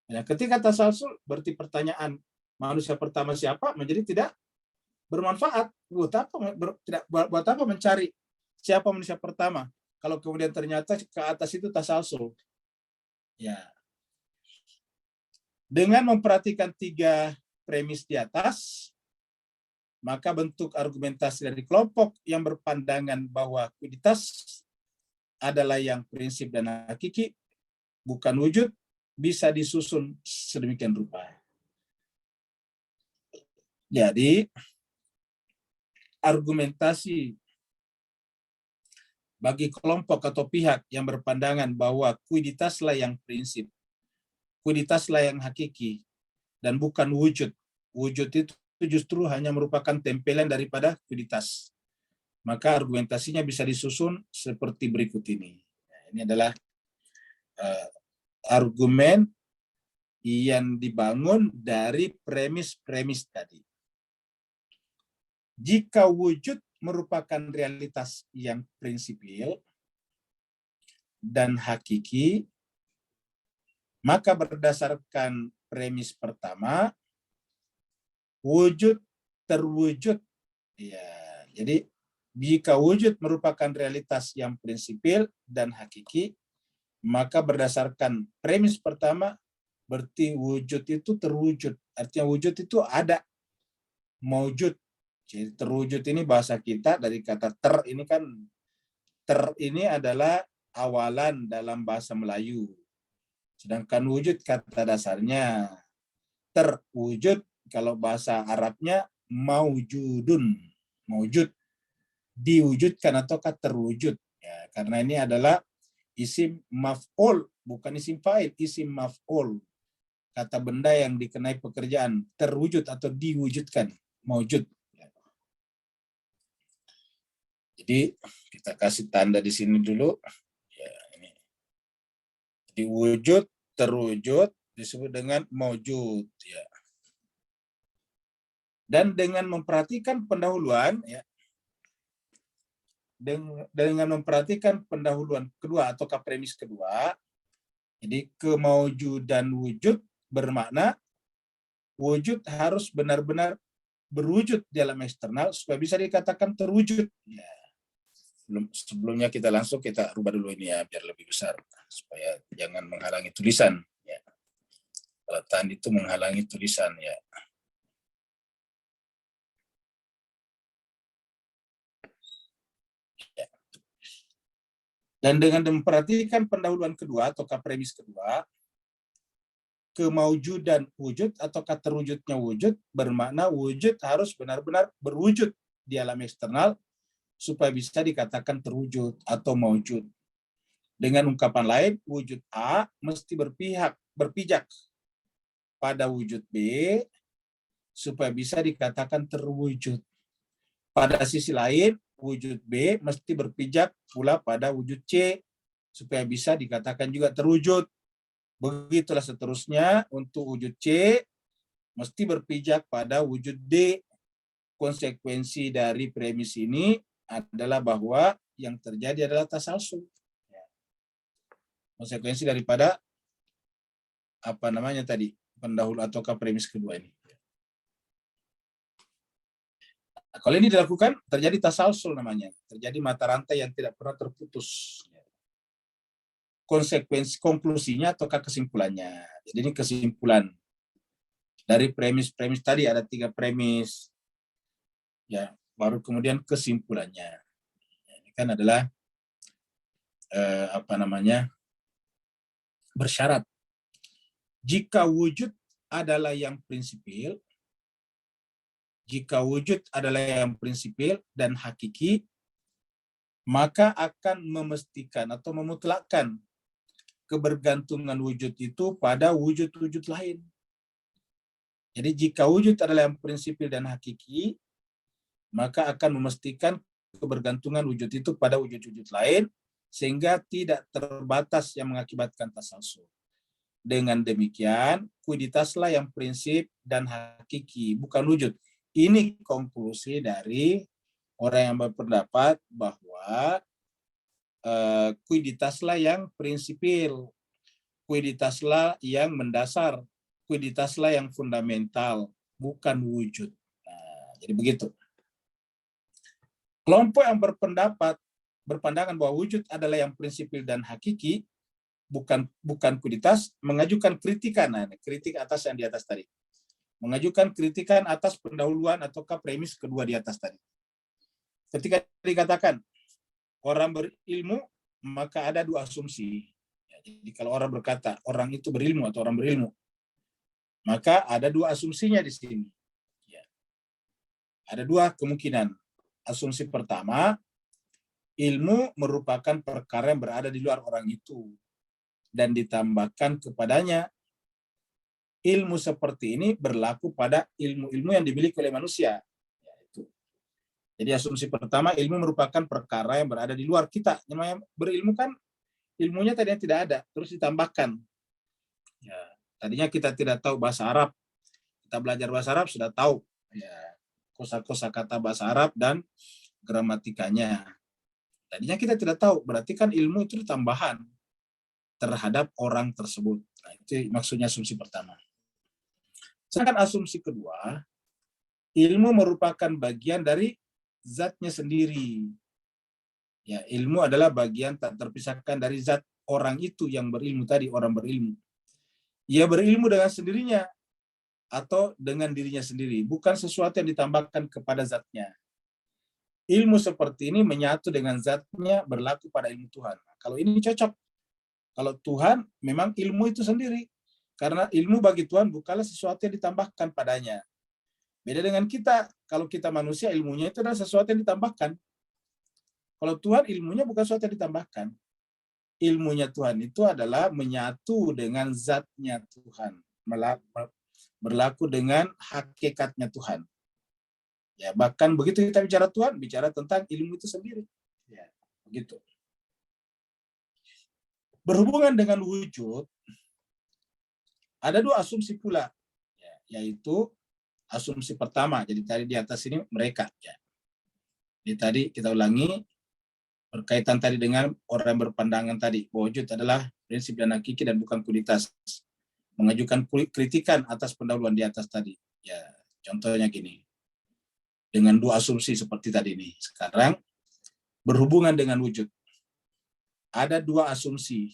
Ya, ketika tasalsul berarti pertanyaan manusia pertama siapa menjadi tidak bermanfaat. Buat apa mencari siapa manusia pertama kalau kemudian ternyata ke atas itu tasalsul. Ya. Dengan memperhatikan 3 premis di atas, maka bentuk argumentasi dari kelompok yang berpandangan bahwa kuiditas adalah yang prinsip dan hakiki, bukan wujud, bisa disusun sedemikian rupa. Jadi, argumentasi bagi kelompok atau pihak yang berpandangan bahwa kuiditaslah yang prinsip, kuiditaslah yang hakiki, dan bukan wujud. Wujud itu justru hanya merupakan tempelan daripada kuiditas. Maka argumentasinya bisa disusun seperti berikut ini. Ini adalah argumen yang dibangun dari premis-premis tadi. Jika wujud merupakan realitas yang prinsipil dan hakiki, maka berdasarkan premis pertama, wujud terwujud. Ya, jadi jika wujud merupakan realitas yang prinsipil dan hakiki, maka berdasarkan premis pertama, berarti wujud itu terwujud. Artinya wujud itu ada, maujud. Jadi terwujud ini bahasa kita dari kata ter ini kan, ter ini adalah awalan dalam bahasa Melayu. Sedangkan wujud kata dasarnya terwujud, kalau bahasa Arabnya maujudun, maujud, diwujudkan ataukah terwujud. Ya, karena ini adalah isim maf'ul, bukan isim fa'il, isim maf'ul. Kata benda yang dikenai pekerjaan, terwujud atau diwujudkan, maujud. Jadi kita kasih tanda di sini dulu. Ya, ini. Jadi wujud, terwujud disebut dengan maujud. Ya. Dan dengan memperhatikan pendahuluan, ya, dengan memperhatikan pendahuluan kedua atau premis kedua, jadi kemaujudan wujud bermakna wujud harus benar-benar berwujud di alam eksternal supaya bisa dikatakan terwujud. Ya. Sebelumnya kita langsung kita rubah dulu ini ya biar lebih besar supaya jangan menghalangi tulisan. Ya. Letakkan itu menghalangi tulisan ya. Ya. Dan dengan memperhatikan pendahuluan kedua atau premis kedua, kemaujudan wujud atau terwujudnya wujud bermakna wujud harus benar-benar berwujud di alam eksternal supaya bisa dikatakan terwujud atau maujud. Dengan ungkapan lain, wujud A mesti berpijak pada wujud B supaya bisa dikatakan terwujud. Pada sisi lain, wujud B mesti berpijak pula pada wujud C supaya bisa dikatakan juga terwujud. Begitulah seterusnya untuk wujud C, mesti berpijak pada wujud D. Konsekuensi dari premis ini adalah bahwa yang terjadi adalah tasalsul. Konsekuensi daripada apa namanya tadi, pendahulu ataukah premis kedua ini. Nah, kalau ini dilakukan, terjadi tasalsul namanya. Terjadi mata rantai yang tidak pernah terputus. Konsekuensi, konklusinya ataukah kesimpulannya. Jadi ini kesimpulan. Dari premis-premis tadi ada 3 premis. Ya, baru kemudian kesimpulannya. Ini kan adalah apa namanya? Bersyarat. Jika wujud adalah yang prinsipil, dan hakiki, maka akan memastikan atau memutlakkan kebergantungan wujud itu pada wujud-wujud lain. Jadi jika wujud adalah yang prinsipil dan hakiki, maka akan memastikan kebergantungan wujud itu pada wujud-wujud lain, sehingga tidak terbatas yang mengakibatkan tasalsul. Dengan demikian, kuiditaslah yang prinsip dan hakiki, bukan wujud. Ini konklusi dari orang yang berpendapat bahwa kuiditaslah yang prinsipil, kuiditaslah yang mendasar, kuiditaslah yang fundamental, bukan wujud. Nah, jadi begitu. Kelompok yang berpandangan bahwa wujud adalah yang prinsipil dan hakiki, bukan kuiditas, mengajukan kritikan. Nah, kritik atas yang di atas tadi. Mengajukan kritikan atas pendahuluan ataukah premis kedua di atas tadi. Ketika dikatakan orang berilmu, maka ada 2 asumsi. Jadi kalau orang berkata orang itu berilmu atau orang berilmu, maka ada 2 asumsinya di sini. Ya. Ada 2 kemungkinan. Asumsi pertama, ilmu merupakan perkara yang berada di luar orang itu dan ditambahkan kepadanya. Ilmu seperti ini berlaku pada ilmu-ilmu yang dimiliki oleh manusia. Jadi asumsi pertama, ilmu merupakan perkara yang berada di luar kita. Namanya berilmu kan ilmunya tadinya tidak ada, terus ditambahkan. Ya, tadinya kita tidak tahu bahasa Arab. Kita belajar bahasa Arab sudah tahu ya, kosa-kosa kata bahasa Arab dan gramatikanya. Tadinya kita tidak tahu, berarti kan ilmu itu tambahan terhadap orang tersebut. Nah, itu maksudnya asumsi pertama. Sedangkan asumsi kedua, ilmu merupakan bagian dari zatnya sendiri. Ya, ilmu adalah bagian tak terpisahkan dari zat orang itu yang berilmu tadi, orang berilmu. Ia berilmu dengan sendirinya atau dengan dirinya sendiri, bukan sesuatu yang ditambahkan kepada zatnya. Ilmu seperti ini menyatu dengan zatnya, berlaku pada ilmu Tuhan. Nah, kalau ini cocok. Kalau Tuhan memang ilmu itu sendiri. Karena ilmu bagi Tuhan bukanlah sesuatu yang ditambahkan padanya. Beda dengan kita. Kalau kita manusia, ilmunya itu adalah sesuatu yang ditambahkan. Kalau Tuhan ilmunya bukan sesuatu yang ditambahkan. Ilmunya Tuhan itu adalah menyatu dengan zatnya Tuhan. Berlaku dengan hakikatnya Tuhan. Ya, bahkan begitu kita bicara Tuhan, bicara tentang ilmu itu sendiri. Ya, begitu. Berhubungan dengan wujud, ada 2 asumsi pula, ya, yaitu asumsi pertama. Jadi tadi di atas ini mereka. Ya. Jadi tadi kita ulangi, berkaitan tadi dengan orang yang berpandangan tadi, bahwa wujud adalah prinsip dan hakiki dan bukan kuiditas. Mengajukan kritikan atas pendahuluan di atas tadi. Ya, contohnya gini. Dengan 2 asumsi seperti tadi ini. Sekarang berhubungan dengan wujud. Ada 2 asumsi.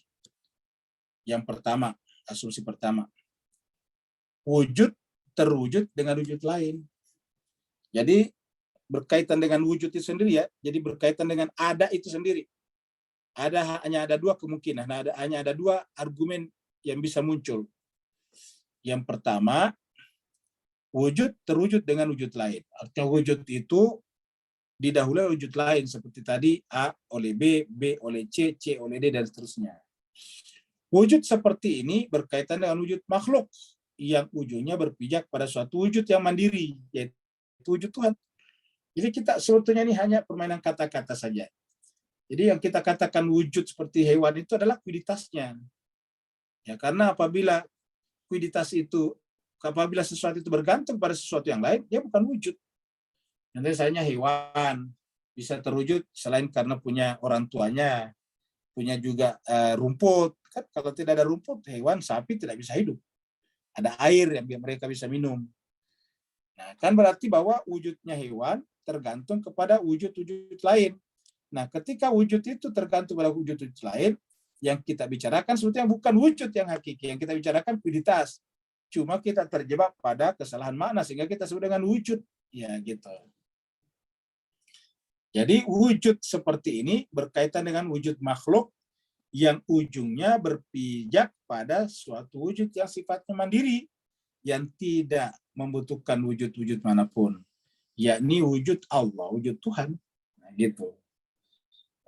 Yang pertama, asumsi pertama. Wujud terwujud dengan wujud lain. Jadi berkaitan dengan wujud itu sendiri ya. Jadi berkaitan dengan ada itu sendiri. Hanya ada 2 kemungkinan. Hanya ada 2 argumen yang bisa muncul. Yang pertama, wujud terwujud dengan wujud lain. Artinya wujud itu didahului wujud lain seperti tadi A oleh B, B oleh C, C oleh D dan seterusnya. Wujud seperti ini berkaitan dengan wujud makhluk yang ujungnya berpijak pada suatu wujud yang mandiri, yaitu wujud Tuhan. Jadi kita sebetulnya ini hanya permainan kata-kata saja. Jadi yang kita katakan wujud seperti hewan itu adalah kuiditasnya. Ya, karena apabila apabila sesuatu itu bergantung pada sesuatu yang lain, dia bukan wujud. Nanti misalnya hewan bisa terwujud selain karena punya orang tuanya, punya juga rumput. Kan kalau tidak ada rumput, hewan sapi tidak bisa hidup. Ada air yang mereka bisa minum. Nah, kan berarti bahwa wujudnya hewan tergantung kepada wujud-wujud lain. Nah, ketika wujud itu tergantung pada wujud-wujud lain, yang kita bicarakan sebetulnya bukan wujud yang hakiki, yang kita bicarakan kualitas. Cuma kita terjebak pada kesalahan makna sehingga kita sebut dengan wujud. Ya, gitu. Jadi wujud seperti ini berkaitan dengan wujud makhluk yang ujungnya berpijak pada suatu wujud yang sifatnya mandiri, yang tidak membutuhkan wujud-wujud manapun, yakni wujud Allah, wujud Tuhan. Nah, gitu.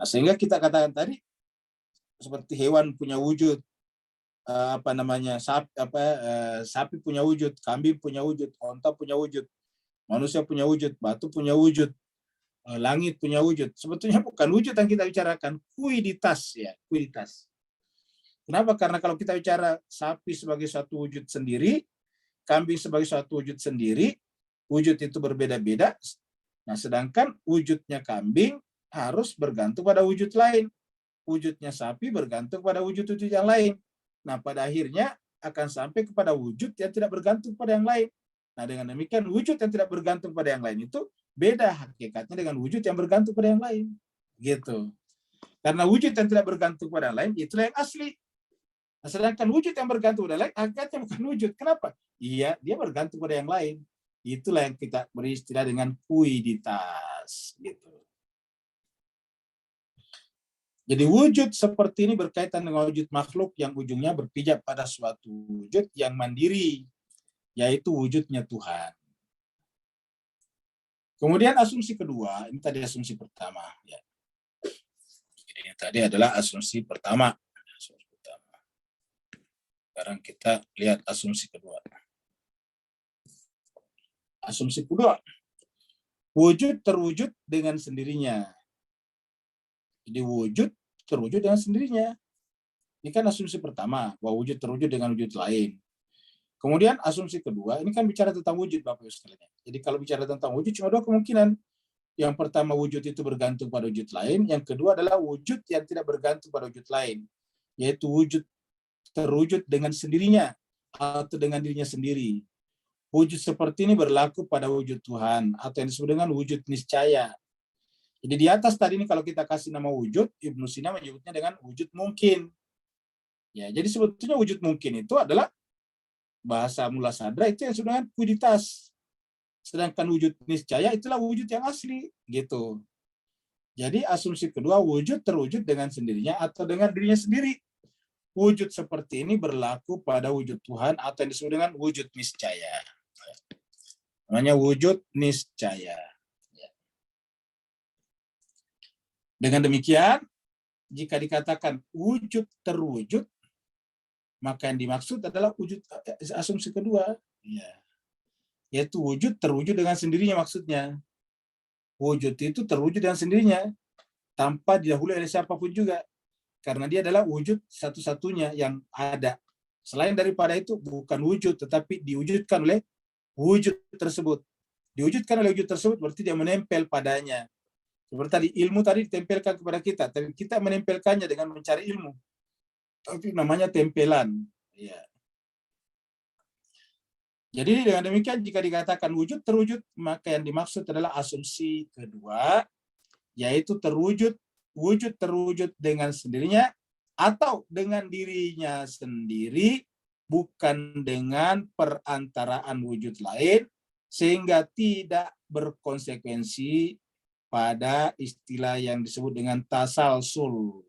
Nah, sehingga kita katakan tadi seperti hewan punya wujud, sapi punya wujud, kambing punya wujud, onta punya wujud, manusia punya wujud, batu punya wujud, langit punya wujud. Sebetulnya bukan wujud yang kita bicarakan, kuiditas ya, kuiditas. Kenapa? Karena kalau kita bicara sapi sebagai suatu wujud sendiri, kambing sebagai suatu wujud sendiri, wujud itu berbeda-beda. Nah, sedangkan wujudnya kambing harus bergantung pada wujud lain. Wujudnya sapi bergantung pada wujud-wujud yang lain. Nah, pada akhirnya akan sampai kepada wujud yang tidak bergantung pada yang lain. Nah, dengan demikian wujud yang tidak bergantung pada yang lain itu beda hakikatnya dengan wujud yang bergantung pada yang lain. Gitu. Karena wujud yang tidak bergantung pada yang lain, itulah yang asli. Nah, sedangkan wujud yang bergantung pada yang lain, hakikatnya bukan wujud. Kenapa? Iya, dia bergantung pada yang lain. Itulah yang kita beristilah dengan fluiditas. Gitu. Jadi wujud seperti ini berkaitan dengan wujud makhluk yang ujungnya berpijak pada suatu wujud yang mandiri, yaitu wujudnya Tuhan. Kemudian asumsi kedua, ini tadi asumsi pertama. Ya. Jadi ini tadi adalah asumsi pertama. Sekarang kita lihat asumsi kedua. Asumsi kedua, wujud terwujud dengan sendirinya. Jadi wujud terwujud dengan sendirinya. Ini kan asumsi pertama, bahwa wujud terwujud dengan wujud lain. Kemudian asumsi kedua, ini kan bicara tentang wujud Bapak Ibu sekalian. Jadi kalau bicara tentang wujud cuma dua kemungkinan. Yang pertama wujud itu bergantung pada wujud lain, yang kedua adalah wujud yang tidak bergantung pada wujud lain, yaitu wujud terwujud dengan sendirinya atau dengan dirinya sendiri. Wujud seperti ini berlaku pada wujud Tuhan atau yang disebut dengan wujud niscaya. Jadi di atas tadi ini kalau kita kasih nama wujud, Ibnu Sina menyebutnya dengan wujud mungkin. Ya, jadi sebetulnya wujud mungkin itu adalah bahasa mula sadra itu yang disebut dengan kuiditas. Sedangkan wujud niscaya itulah wujud yang asli, gitu. Jadi asumsi kedua, wujud terwujud dengan sendirinya atau dengan dirinya sendiri. Wujud seperti ini berlaku pada wujud Tuhan atau yang disebut dengan wujud niscaya. Namanya wujud niscaya. Dengan demikian, jika dikatakan wujud terwujud, maka yang dimaksud adalah wujud asumsi kedua. Ya. Yaitu wujud terwujud dengan sendirinya maksudnya. Wujud itu terwujud dengan sendirinya, tanpa didahului oleh siapapun juga. Karena dia adalah wujud satu-satunya yang ada. Selain daripada itu, bukan wujud, tetapi diwujudkan oleh wujud tersebut. Diwujudkan oleh wujud tersebut berarti dia menempel padanya. Seperti tadi, ilmu tadi ditempelkan kepada kita, tapi kita menempelkannya dengan mencari ilmu. Tapi namanya tempelan. Ya. Jadi dengan demikian jika dikatakan wujud terwujud, maka yang dimaksud adalah asumsi kedua, yaitu wujud terwujud dengan sendirinya atau dengan dirinya sendiri, bukan dengan perantaraan wujud lain, sehingga tidak berkonsekuensi pada istilah yang disebut dengan tasalsul.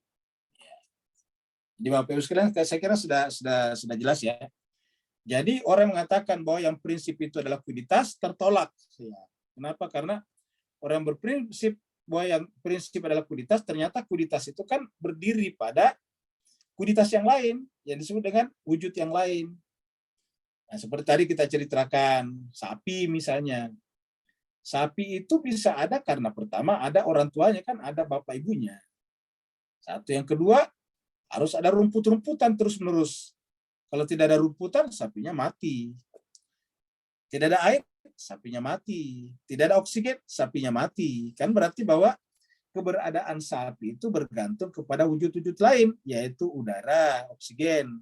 Jadi Bapak Ibu sekalian, saya kira sudah jelas ya. Jadi orang mengatakan bahwa yang prinsip itu adalah kuiditas tertolak. Kenapa? Karena orang berprinsip bahwa yang prinsip adalah kuiditas, ternyata kuiditas itu kan berdiri pada kuiditas yang lain, yang disebut dengan wujud yang lain. Nah, seperti tadi kita ceritakan, sapi misalnya. Sapi itu bisa ada karena pertama ada orang tuanya, kan ada bapak ibunya. Satu, yang kedua harus ada rumput-rumputan terus-menerus. Kalau tidak ada rumputan, sapinya mati. Tidak ada air, sapinya mati. Tidak ada oksigen, sapinya mati. Kan berarti bahwa keberadaan sapi itu bergantung kepada wujud-wujud lain, yaitu udara, oksigen,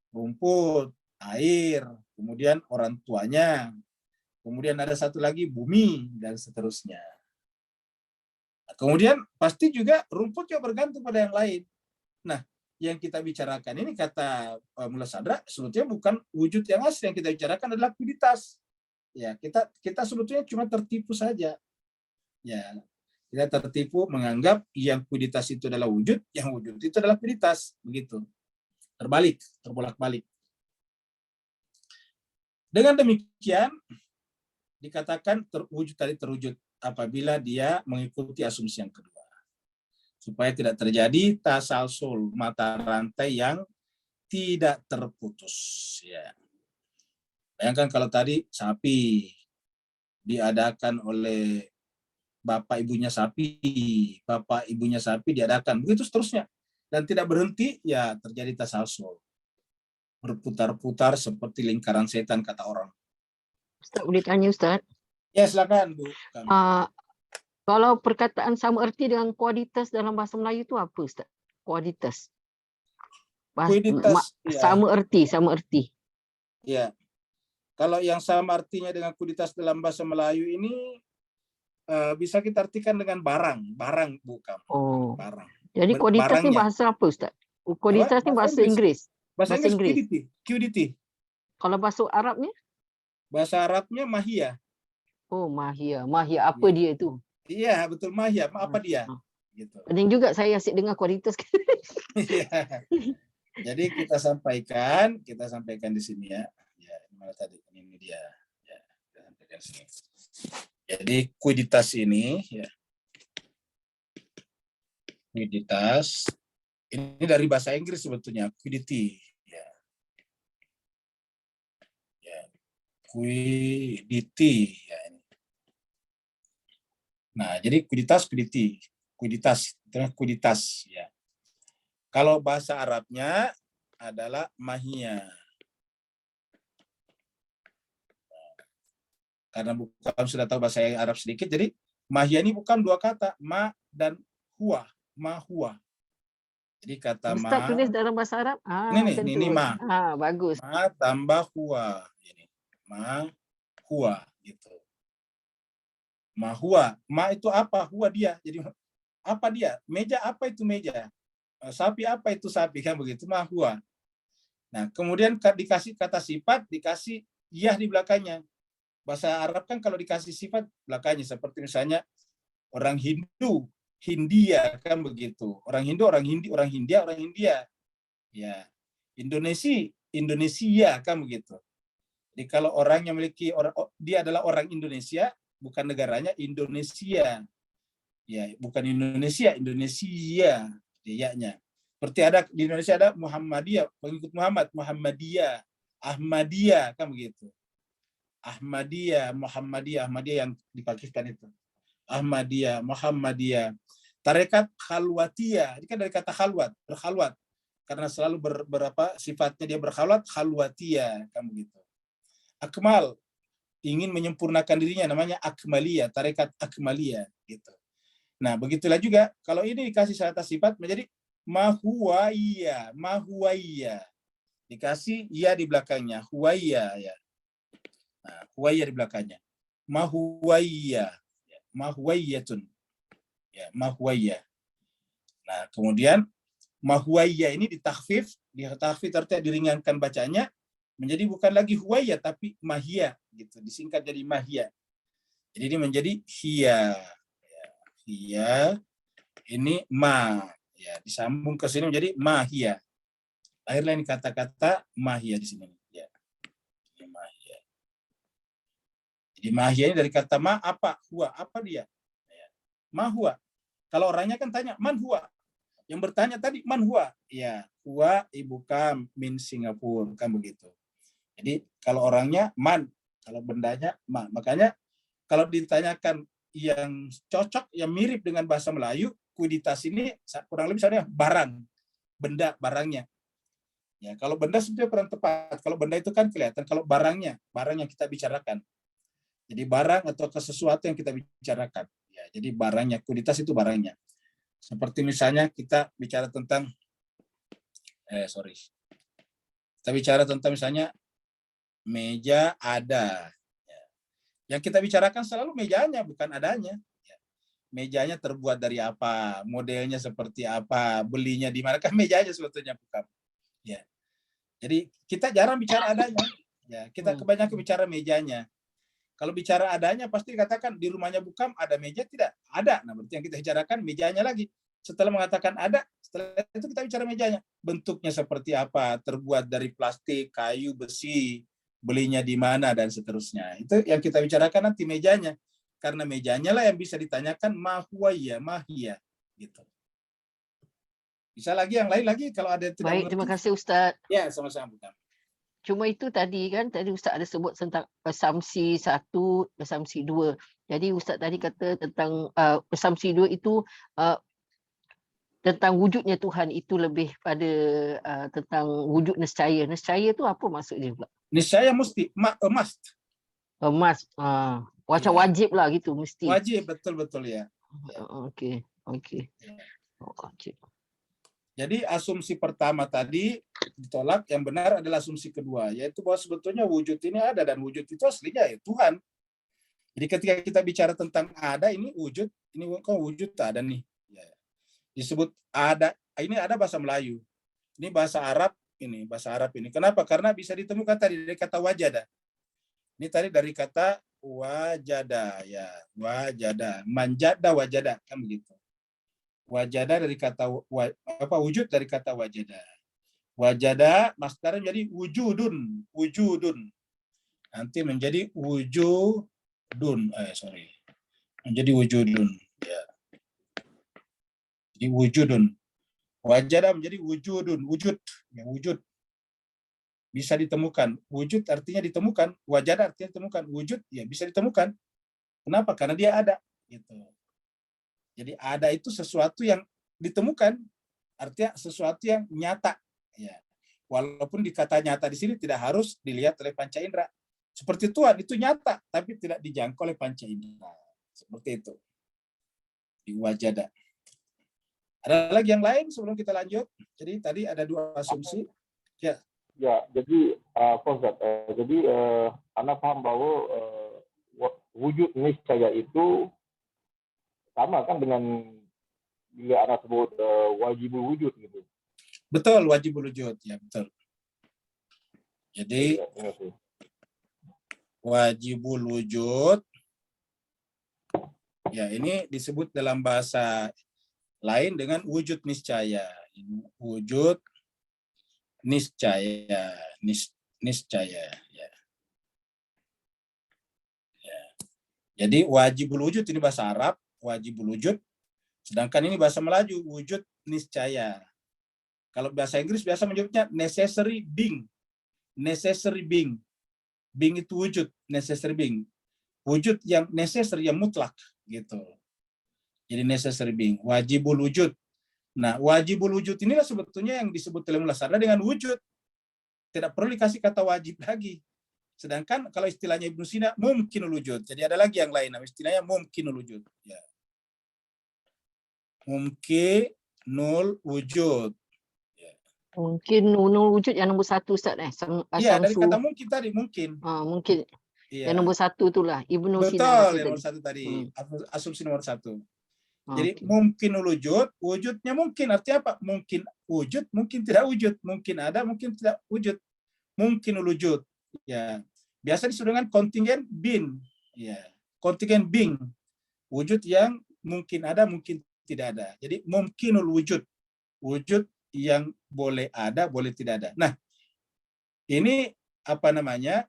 rumput, air, kemudian orang tuanya, kemudian ada satu lagi bumi, dan seterusnya. Kemudian pasti juga rumput juga bergantung pada yang lain. Nah, yang kita bicarakan ini kata Mullah Sadra sebetulnya bukan wujud yang asli, yang kita bicarakan adalah kuiditas. Ya, kita sebetulnya cuma tertipu saja. Ya, kita tertipu menganggap yang kuiditas itu adalah wujud, yang wujud itu adalah kuiditas, begitu. Terbalik, terbolak-balik. Dengan demikian dikatakan wujud tadi terwujud apabila dia mengikuti asumsi yang kedua. Supaya tidak terjadi tasalsul mata rantai yang tidak terputus. Ya. Bayangkan kalau tadi sapi diadakan oleh bapak ibunya sapi diadakan, begitu seterusnya. Dan tidak berhenti, ya terjadi tasalsul. Berputar-putar seperti lingkaran setan, kata orang. Ustaz, boleh tanya Ustaz? Ya, silakan Bu. Kalau perkataan sama erti dengan kualitas dalam bahasa Melayu itu apa Ustaz? Kualitas. Kuiditas, ya. Sama erti. Ya. Kalau yang sama artinya dengan kuiditas dalam bahasa Melayu ini bisa kita artikan dengan barang bukan. Oh. Barang. Jadi kualitas ini bahasa apa Ustaz? Kualitas ini bahasa Inggris. Bahasa Inggris. Quiddity. Kalau bahasa Arabnya? Bahasa Arabnya mahia. Oh, mahia. Mahia apa dia itu? Iya, betul, mahia. Apa dia? Gitu. Penting juga saya asyik dengar kualitas. Jadi kita sampaikan di sini ya. Ya, mana tadi? Ini dia. Ya, kita sampaikan di sini. Jadi kuiditas ini ya. Kuiditas ini dari bahasa Inggris sebetulnya, quiddity. Ya. Ya. Quiddity ya ini. Nah, jadi kuiditas ya. Kalau bahasa Arabnya adalah mahia. Karena bukan sudah tahu bahasa Arab sedikit, jadi mahia ini bukan dua kata, ma dan huwa, ma huwa. Jadi kata Ustaz ma. tulis dalam bahasa Arab. Ini ma. Bagus. Ma tambah huwa. Ini ma huwa gitu. Ma huwa, ma itu apa? Huwa dia. Jadi apa dia? Meja apa itu meja? Sapi apa itu sapi, kan begitu, ma huwa. Nah, kemudian dikasih kata sifat, dikasih yah di belakangnya. Bahasa Arab kan kalau dikasih sifat belakangnya, seperti misalnya orang Hindu, Hindia, kan begitu. Orang Hindu, orang Hindi, orang Hindia, orang India. Ya. Indonesia, kan begitu. Jadi kalau orang yang memiliki dia adalah orang Indonesia, bukan negaranya, Indonesia. Ya, bukan Indonesia dia-nya. Seperti ada di Indonesia ada Muhammadiyah, pengikut Muhammadiyah, Ahmadiyah, kan begitu. Ahmadiyah yang di Pakistan itu. Ahmadiyah, Muhammadiyah. Tarekat Khalwatiyah, ini kan dari kata berkhalwat. Karena selalu sifatnya dia berkhalwat, Khalwatiyah, kan begitu. Akmal, ingin menyempurnakan dirinya, namanya Akmaliyah, tarekat Akmaliyah, gitu. Nah, begitulah juga kalau ini dikasih kata sifat menjadi mahuwaiya. Dikasih ya di belakangnya, huwaiya ya. Nah, huwaiya di belakangnya. Mahuwaiyatun. Ya, mahuwaiya. Nah, kemudian mahuwaiya ini ditakhfif artinya diringankan bacanya menjadi bukan lagi huwaiya tapi mahia gitu, disingkat jadi mahia. Jadi ini menjadi hiya. Hiya ini ma, ya disambung ke sini menjadi mahia. Akhirnya ini kata-kata mahia di sini. Ya. Ini mahia. Jadi mahia ini dari kata ma apa, huwa apa dia? Ya. Ma huwa. Kalau orangnya kan tanya man huwa. Yang bertanya tadi man huwa. Ya, huwa ibu kam min Singapura, kan begitu. Jadi kalau orangnya man, kalau bendanya ma. Makanya kalau ditanyakan yang cocok, yang mirip dengan bahasa Melayu, kuiditas ini kurang lebih misalnya barang, benda, barangnya. Ya, kalau benda sebetulnya kurang tepat. Kalau benda itu kan kelihatan. Kalau barang yang kita bicarakan. Jadi barang atau sesuatu yang kita bicarakan. Ya, jadi barangnya, kualitas itu barangnya. Seperti misalnya kita bicara tentang, kita bicara tentang misalnya meja ada. Ya. Yang kita bicarakan selalu mejanya, bukan adanya. Ya. Mejanya terbuat dari apa, modelnya seperti apa, belinya di mana, kan mejanya sebetulnya bukan. Ya. Jadi kita jarang bicara adanya. Ya, kita kebanyakan bicara mejanya. Kalau bicara adanya pasti dikatakan di rumahnya Bukam ada meja, tidak ada. Nah, berarti yang kita bicarakan mejanya lagi. Setelah mengatakan ada, setelah itu kita bicara mejanya. Bentuknya seperti apa, terbuat dari plastik, kayu, besi, belinya di mana dan seterusnya. Itu yang kita bicarakan nanti mejanya. Karena mejanya lah yang bisa ditanyakan mahia gitu. Bisa lagi yang lain lagi kalau ada yang tidak Baik, mengerti. terima kasih Ustaz. Ya, sama-sama Bukam. Cuma itu tadi Ustaz ada sebut tentang asumsi 1, asumsi 2. Jadi Ustaz tadi kata tentang asumsi 2 itu tentang wujudnya Tuhan itu lebih pada tentang wujud nescaya. Nescaya tu apa maksudnya pula? Niscaya mesti, must. Emas. Macam Ya. wajib lah gitu mesti. Wajib, betul-betul ya. Okey. Ya. Wajib. Jadi asumsi pertama tadi ditolak, yang benar adalah asumsi kedua, yaitu bahwa sebetulnya wujud ini ada dan wujud itu aslinya ya Tuhan. Jadi ketika kita bicara tentang ada, ini wujud, ini kok wujud ada nih. Ya. Disebut ada, ini ada bahasa Melayu. Ini bahasa Arab ini. Kenapa? Karena bisa ditemukan tadi dari kata wajada. Ini tadi dari kata wajada ya, wajada, manjada wajada kan begitu. Wajada dari kata wujud dari kata wajada. Wajada masdarnya menjadi wujudun. Nanti menjadi wujudun. Menjadi wujudun ya. Jadi wujudun. Wajada menjadi wujudun, wujud. Bisa ditemukan. Wujud artinya ditemukan, wajada artinya ditemukan, wujud ya bisa ditemukan. Kenapa? Karena dia ada gitu. Jadi ada itu sesuatu yang ditemukan, artinya sesuatu yang nyata. Ya. Walaupun dikata nyata di sini tidak harus dilihat oleh panca indera. Seperti Tuhan itu nyata, tapi tidak dijangkau oleh panca indera. Seperti itu. Di wajada. Ada lagi yang lain sebelum kita lanjut? Jadi tadi ada 2 asumsi. Ya. Ya, jadi Anda paham bahwa wujud niscaya itu sama kan dengan bila Anda sebut wajibul wujud gitu. Betul, wajibul wujud, ya betul. Jadi wajibul wujud, ya ini disebut dalam bahasa lain dengan wujud niscaya. Wujud niscaya, niscaya. Ya. Ya. Jadi wajibul wujud ini bahasa Arab, wajibul wujud. Sedangkan ini bahasa Melayu, wujud niscaya. Kalau bahasa Inggris biasa menyebutnya necessary being. Necessary being. Being itu wujud, necessary being. Wujud yang necessary, yang mutlak gitu. Jadi necessary being, wajibul wujud. Nah, wajibul wujud inilah sebetulnya yang disebut oleh Mulasarda dengan wujud. Tidak perlu dikasih kata wajib lagi. Sedangkan kalau istilahnya Ibnu Sina, mungkinul wujud. Jadi ada lagi yang lain, istilahnya mungkinul wujud. Ya. Mungkinul wujud. Mungkin nunul wujud yang nombor 1 Ustaz Iya, dari kata mungkin tadi, mungkin. Mungkin. Iya. Yang nombor 1 itulah Ibnu Betul, Sina. yang nomor 1 tadi. Asumsi nomor 1. Jadi mungkin wujud, wujudnya mungkin. Artinya apa? Mungkin wujud, mungkin tidak wujud. Mungkin ada, mungkin tidak wujud. Mungkin wujud. Ya. Biasa disebut dengan kontingen bin. Ya. Kontingen bing. Wujud yang mungkin ada, mungkin tidak ada. Jadi mungkinul wujud. Wujud yang boleh ada, boleh tidak ada. Nah, ini apa namanya?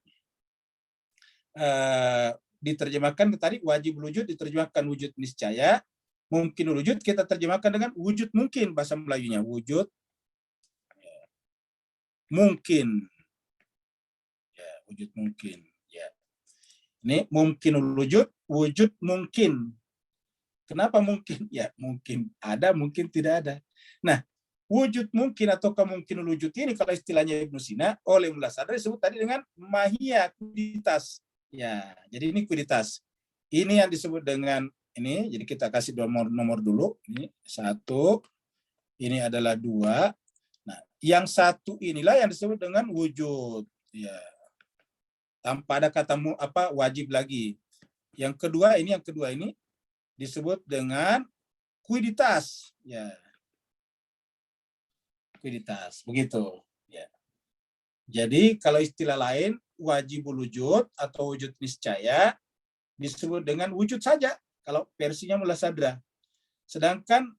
Diterjemahkan tadi wajib wujud, diterjemahkan wujud niscaya. Mungkin wujud kita terjemahkan dengan wujud mungkin, bahasa Melayunya wujud mungkin. Ya, wujud mungkin. Ya. Ini mungkin wujud mungkin. Kenapa mungkin? Ya, mungkin ada, mungkin tidak ada. Nah, wujud mungkin atau kemungkinan wujud ini kalau istilahnya Ibnu Sina oleh Mullah Sadar disebut tadi dengan mahiyah, kuiditas. Ya, jadi ini kuiditas. Ini yang disebut dengan ini. Jadi kita kasih nomor dulu. Ini 1, ini adalah 2. Nah, yang 1 inilah yang disebut dengan wujud. Ya. Tanpa ada kata wajib lagi. Yang kedua ini disebut dengan kuiditas. Ya. Kuiditas, begitu. Ya. Jadi kalau istilah lain wajibul wujud atau wujud niscaya disebut dengan wujud saja kalau versinya Mullah Sadra. Sedangkan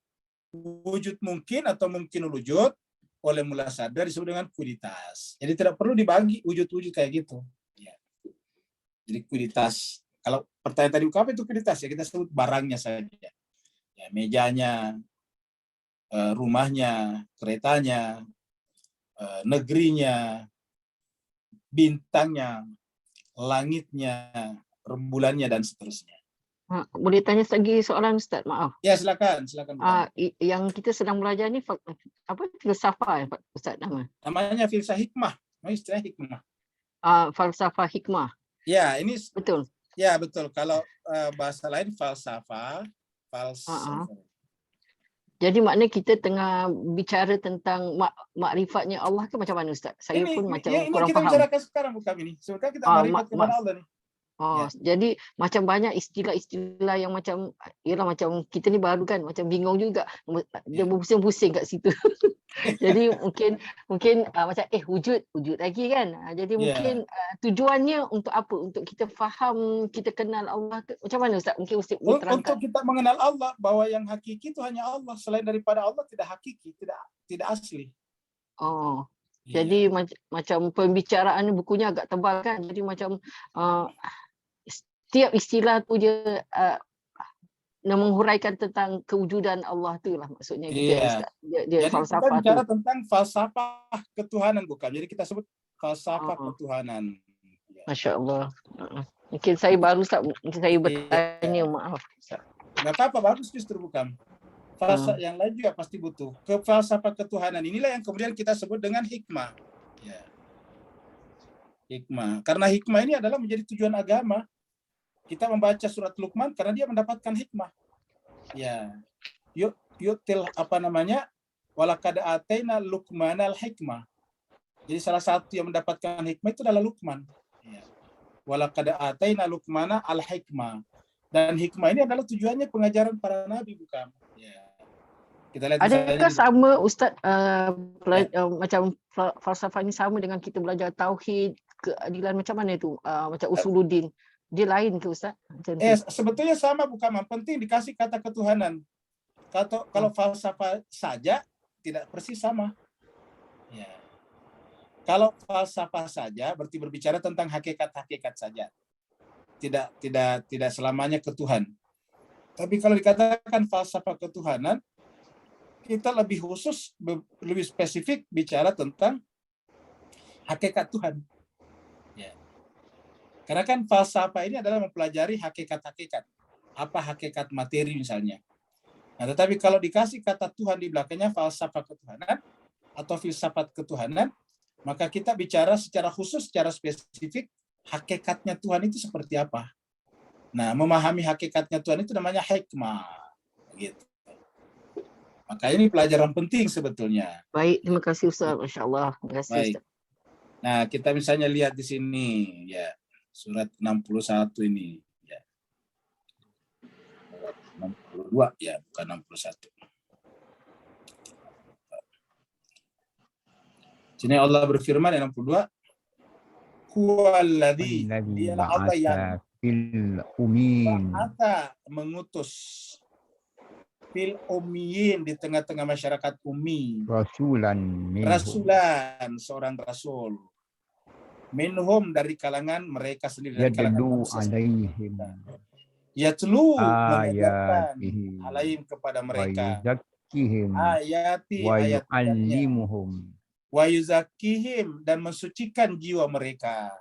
wujud mungkin atau mungkin wujud oleh Mullah Sadra disebut dengan kuiditas. Jadi tidak perlu dibagi wujud-wujud kayak gitu. Ya. Jadi kuiditas. Kalau pertanyaan tadi apa itu kuiditas? Ya kita sebut barangnya saja. Ya, mejanya, rumahnya, keretanya, negerinya, bintangnya, langitnya, rembulannya, dan seterusnya. Boleh tanya lagi soalan Ustaz? Maaf. Ya, silakan. Yang kita sedang belajar ni apa filsafah Ustaz nama? Namanya filsafah hikmah. Istilah hikmah. Falsafah hikmah. Ya, ini betul. Ya, betul. Kalau bahasa lain falsafah. Jadi maknanya kita tengah bicara tentang makrifatnya Allah ke macam mana Ustaz? Saya pun macam kurang kita faham. bicarakan sekarang bukan ini. Sebenarnya kita makrifat kepada Allah nih. Jadi macam banyak istilah-istilah yang macam macam kita ni baru kan macam bingung juga. Dia berpusing-pusing kat situ. Jadi mungkin macam wujud lagi kan. Jadi mungkin tujuannya untuk apa? Untuk kita faham, kita kenal Allah. Macam mana Ustaz? Mungkin Ustaz terangkan. Untuk kita mengenal Allah, bahwa yang hakiki itu hanya Allah. Selain daripada Allah tidak hakiki, tidak asli. Jadi macam pembicaraan bukunya agak tebal kan. Jadi macam setiap istilah tu dia menghuraikan tentang kewujudan Allah tu lah maksudnya gitu. Dia jadi falsafah kita bicara tentang falsafah ketuhanan bukan. Jadi kita sebut falsafah ketuhanan. Masya Allah. Mungkin saya baru Ustaz, mungkin saya bertanya, maaf. Nggak apa-apa, bagus justru bukan. Falsafah yang lain juga pasti butuh. Falsafah ketuhanan inilah yang kemudian kita sebut dengan hikmah. Ya. Hikmah. Karena hikmah ini adalah menjadi tujuan agama. Kita membaca surat Luqman karena dia mendapatkan hikmah. Ya. Yu'til walaqad ataina Luqmanal hikmah. Jadi salah satu yang mendapatkan hikmah itu adalah Luqman. Ya. Walaqad ataina Luqmana al hikmah. Dan hikmah ini adalah tujuannya pengajaran para nabi bukan. Ya. Kita lihat adakah sama Ustaz macam falsafah ini sama dengan kita belajar tauhid, keadilan macam mana itu? Macam usuluddin. Dia lain ke Ustaz? Sebetulnya sama bukan. Yang penting dikasih kata ketuhanan. Kalau falsafah saja tidak persis sama. Ya. Kalau falsafah saja berarti berbicara tentang hakikat-hakikat saja. Tidak selamanya ke Tuhan. Tapi kalau dikatakan falsafah ketuhanan, kita lebih khusus, lebih spesifik bicara tentang hakikat Tuhan. Ya. Karena kan falsafah ini adalah mempelajari hakikat-hakikat. Apa hakikat materi misalnya. Nah, tetapi kalau dikasih kata Tuhan di belakangnya falsafah ketuhanan atau filsafat ketuhanan, maka kita bicara secara khusus, secara spesifik, hakikatnya Tuhan itu seperti apa. Nah, memahami hakikatnya Tuhan itu namanya hikmah. Gitu. Maka ini pelajaran penting sebetulnya. Baik, terima kasih Ustaz. Masya Allah. Terima kasih Ustaz. Nah, kita misalnya lihat di sini, ya, surat 61 ini. Ya. 62, ya, bukan 61. Sini Allah berfirman di 62, Huwaladzi, dialah Allah yang mengutus fil ummiyin, di tengah-tengah masyarakat ummi, rasulan, seorang rasul, minhum, dari kalangan mereka sendiri, dari kalangan yatlu, mengajarkan alaihim, kepada mereka, ayati, ayat-ayatnya, wa yuzakkihim, dan mensucikan jiwa mereka,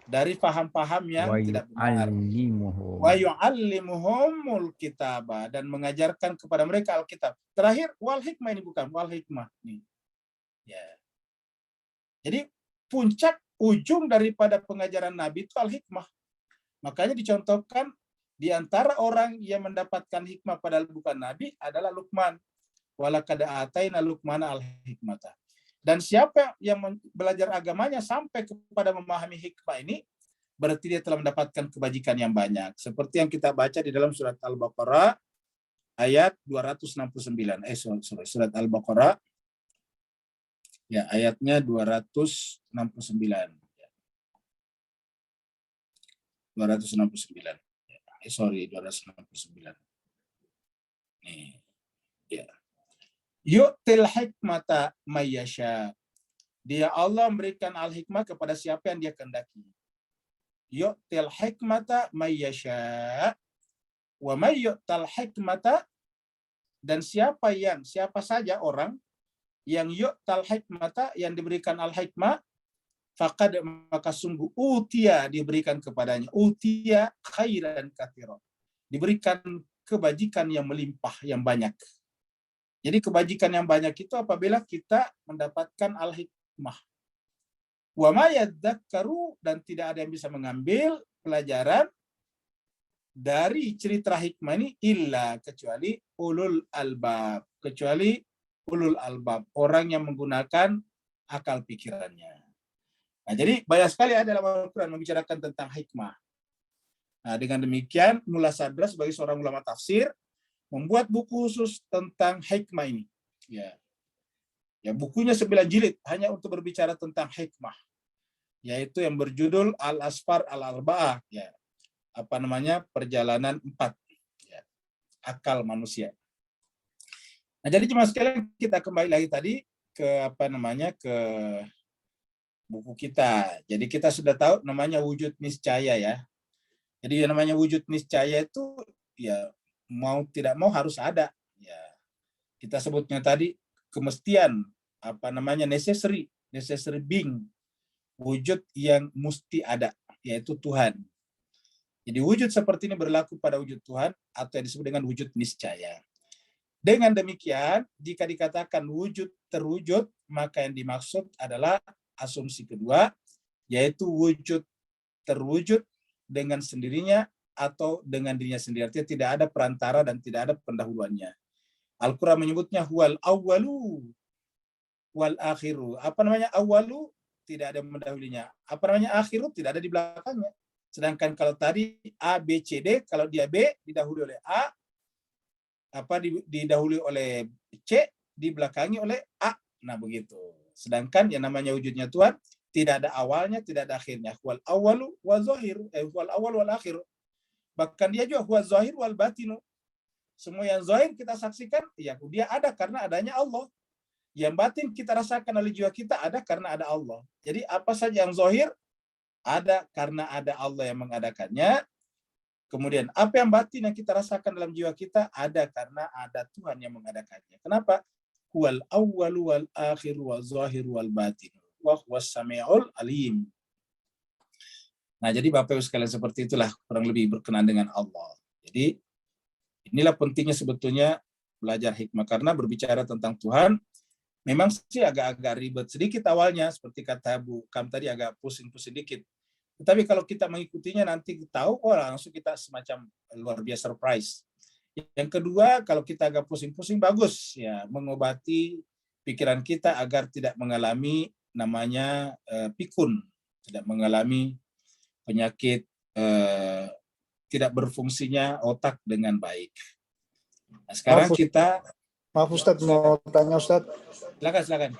dari paham-paham yang Wa tidak benar. yu'allimuhum. Wa yu'allimuhumul kitaba, dan mengajarkan kepada mereka Alkitab. Terakhir wal hikmah, ini bukan wal hikmah nih. Ya. Jadi puncak ujung daripada pengajaran Nabi itu al-hikmah. Makanya dicontohkan di antara orang yang mendapatkan hikmah padahal bukan Nabi adalah Luqman. Walaqad ataina Luqmana al-hikmata. Dan siapa yang belajar agamanya sampai kepada memahami hikmah ini, berarti dia telah mendapatkan kebajikan yang banyak. Seperti yang kita baca di dalam surat Al-Baqarah ayat 269. Surat Al-Baqarah ya, ayatnya 269. 269. 269. Nih. Ya. Yu'til hikmata mayyasha. Dia Allah memberikan al-hikmah kepada siapa yang dia kehendaki. Yu'til hikmata mayyasha. Wa may yu'tal hikmata, dan siapa saja orang yang yu'tal hikmata, yang diberikan al-hikmah, faqad, maka sungguh utia, diberikan kepadanya, utia khairan katsiran, diberikan kebajikan yang melimpah, yang banyak. Jadi kebajikan yang banyak itu apabila kita mendapatkan al-hikmah. Wa ma yadzakkaru, dan tidak ada yang bisa mengambil pelajaran dari cerita hikmah ini illa, kecuali ulul albab, orang yang menggunakan akal pikirannya. Nah, jadi banyak sekali ada dalam Al-Quran membicarakan tentang hikmah. Nah, dengan demikian Mullah Sadra sebagai seorang ulama tafsir membuat buku khusus tentang hikmah ini. Ya, bukunya 9 jilid hanya untuk berbicara tentang hikmah, yaitu yang berjudul Al-Asfar Al-Arba'ah, ya. Perjalanan 4, ya. Akal manusia. Nah, jadi cuma sekalian kita kembali lagi tadi ke ke buku kita. Jadi kita sudah tahu namanya wujud niscaya, ya. Jadi yang namanya wujud niscaya itu ya mau tidak mau harus ada, ya. Kita sebutnya tadi kemestian, necessary being, wujud yang mesti ada, yaitu Tuhan. Jadi wujud seperti ini berlaku pada wujud Tuhan atau yang disebut dengan wujud niscaya. Dengan demikian, jika dikatakan wujud terwujud, maka yang dimaksud adalah asumsi kedua, yaitu wujud terwujud dengan sendirinya atau dengan dirinya sendiri. Artinya tidak ada perantara dan tidak ada pendahuluannya. Al-Quran menyebutnya huwal awwalu wal akhiru. Awwalu, tidak ada mendahulinya. Akhiru, tidak ada di belakangnya. Sedangkan kalau tadi A, B, C, D, kalau dia B didahului oleh A, didahului oleh C, dibelakangi oleh A. Nah, begitu. Sedangkan yang namanya wujudnya Tuhan tidak ada awalnya, tidak ada akhirnya. Wal awwalu wa zahiru, wal awwal wal akhiru. Bahkan dia juga huwa zahir wal batinu. Semua yang zahir kita saksikan, ya dia ada karena adanya Allah. Yang batin kita rasakan oleh jiwa kita ada karena ada Allah. Jadi apa saja yang zahir ada karena ada Allah yang mengadakannya. Kemudian apa yang batin yang kita rasakan dalam jiwa kita ada karena ada Tuhan yang mengadakannya. Kenapa? Huwal awwalu wal akhiru wal zahiru wal batin. Wa huwas sami'ul alim. Nah, jadi Bapak Ibu sekalian, seperti itulah kurang lebih berkenan dengan Allah. Jadi inilah pentingnya sebetulnya belajar hikmah, karena berbicara tentang Tuhan memang sih agak-agak ribet sedikit awalnya, seperti kata Bu Kam tadi, agak pusing-pusing dikit. Tetapi kalau kita mengikutinya nanti tahu, langsung kita semacam luar biasa surprise. Yang kedua, kalau kita agak pusing-pusing, bagus ya, mengobati pikiran kita agar tidak mengalami namanya pikun, tidak mengalami penyakit tidak berfungsinya otak dengan baik. Nah, sekarang Maaf Ustadz, mau tanya Ustadz. Silakan.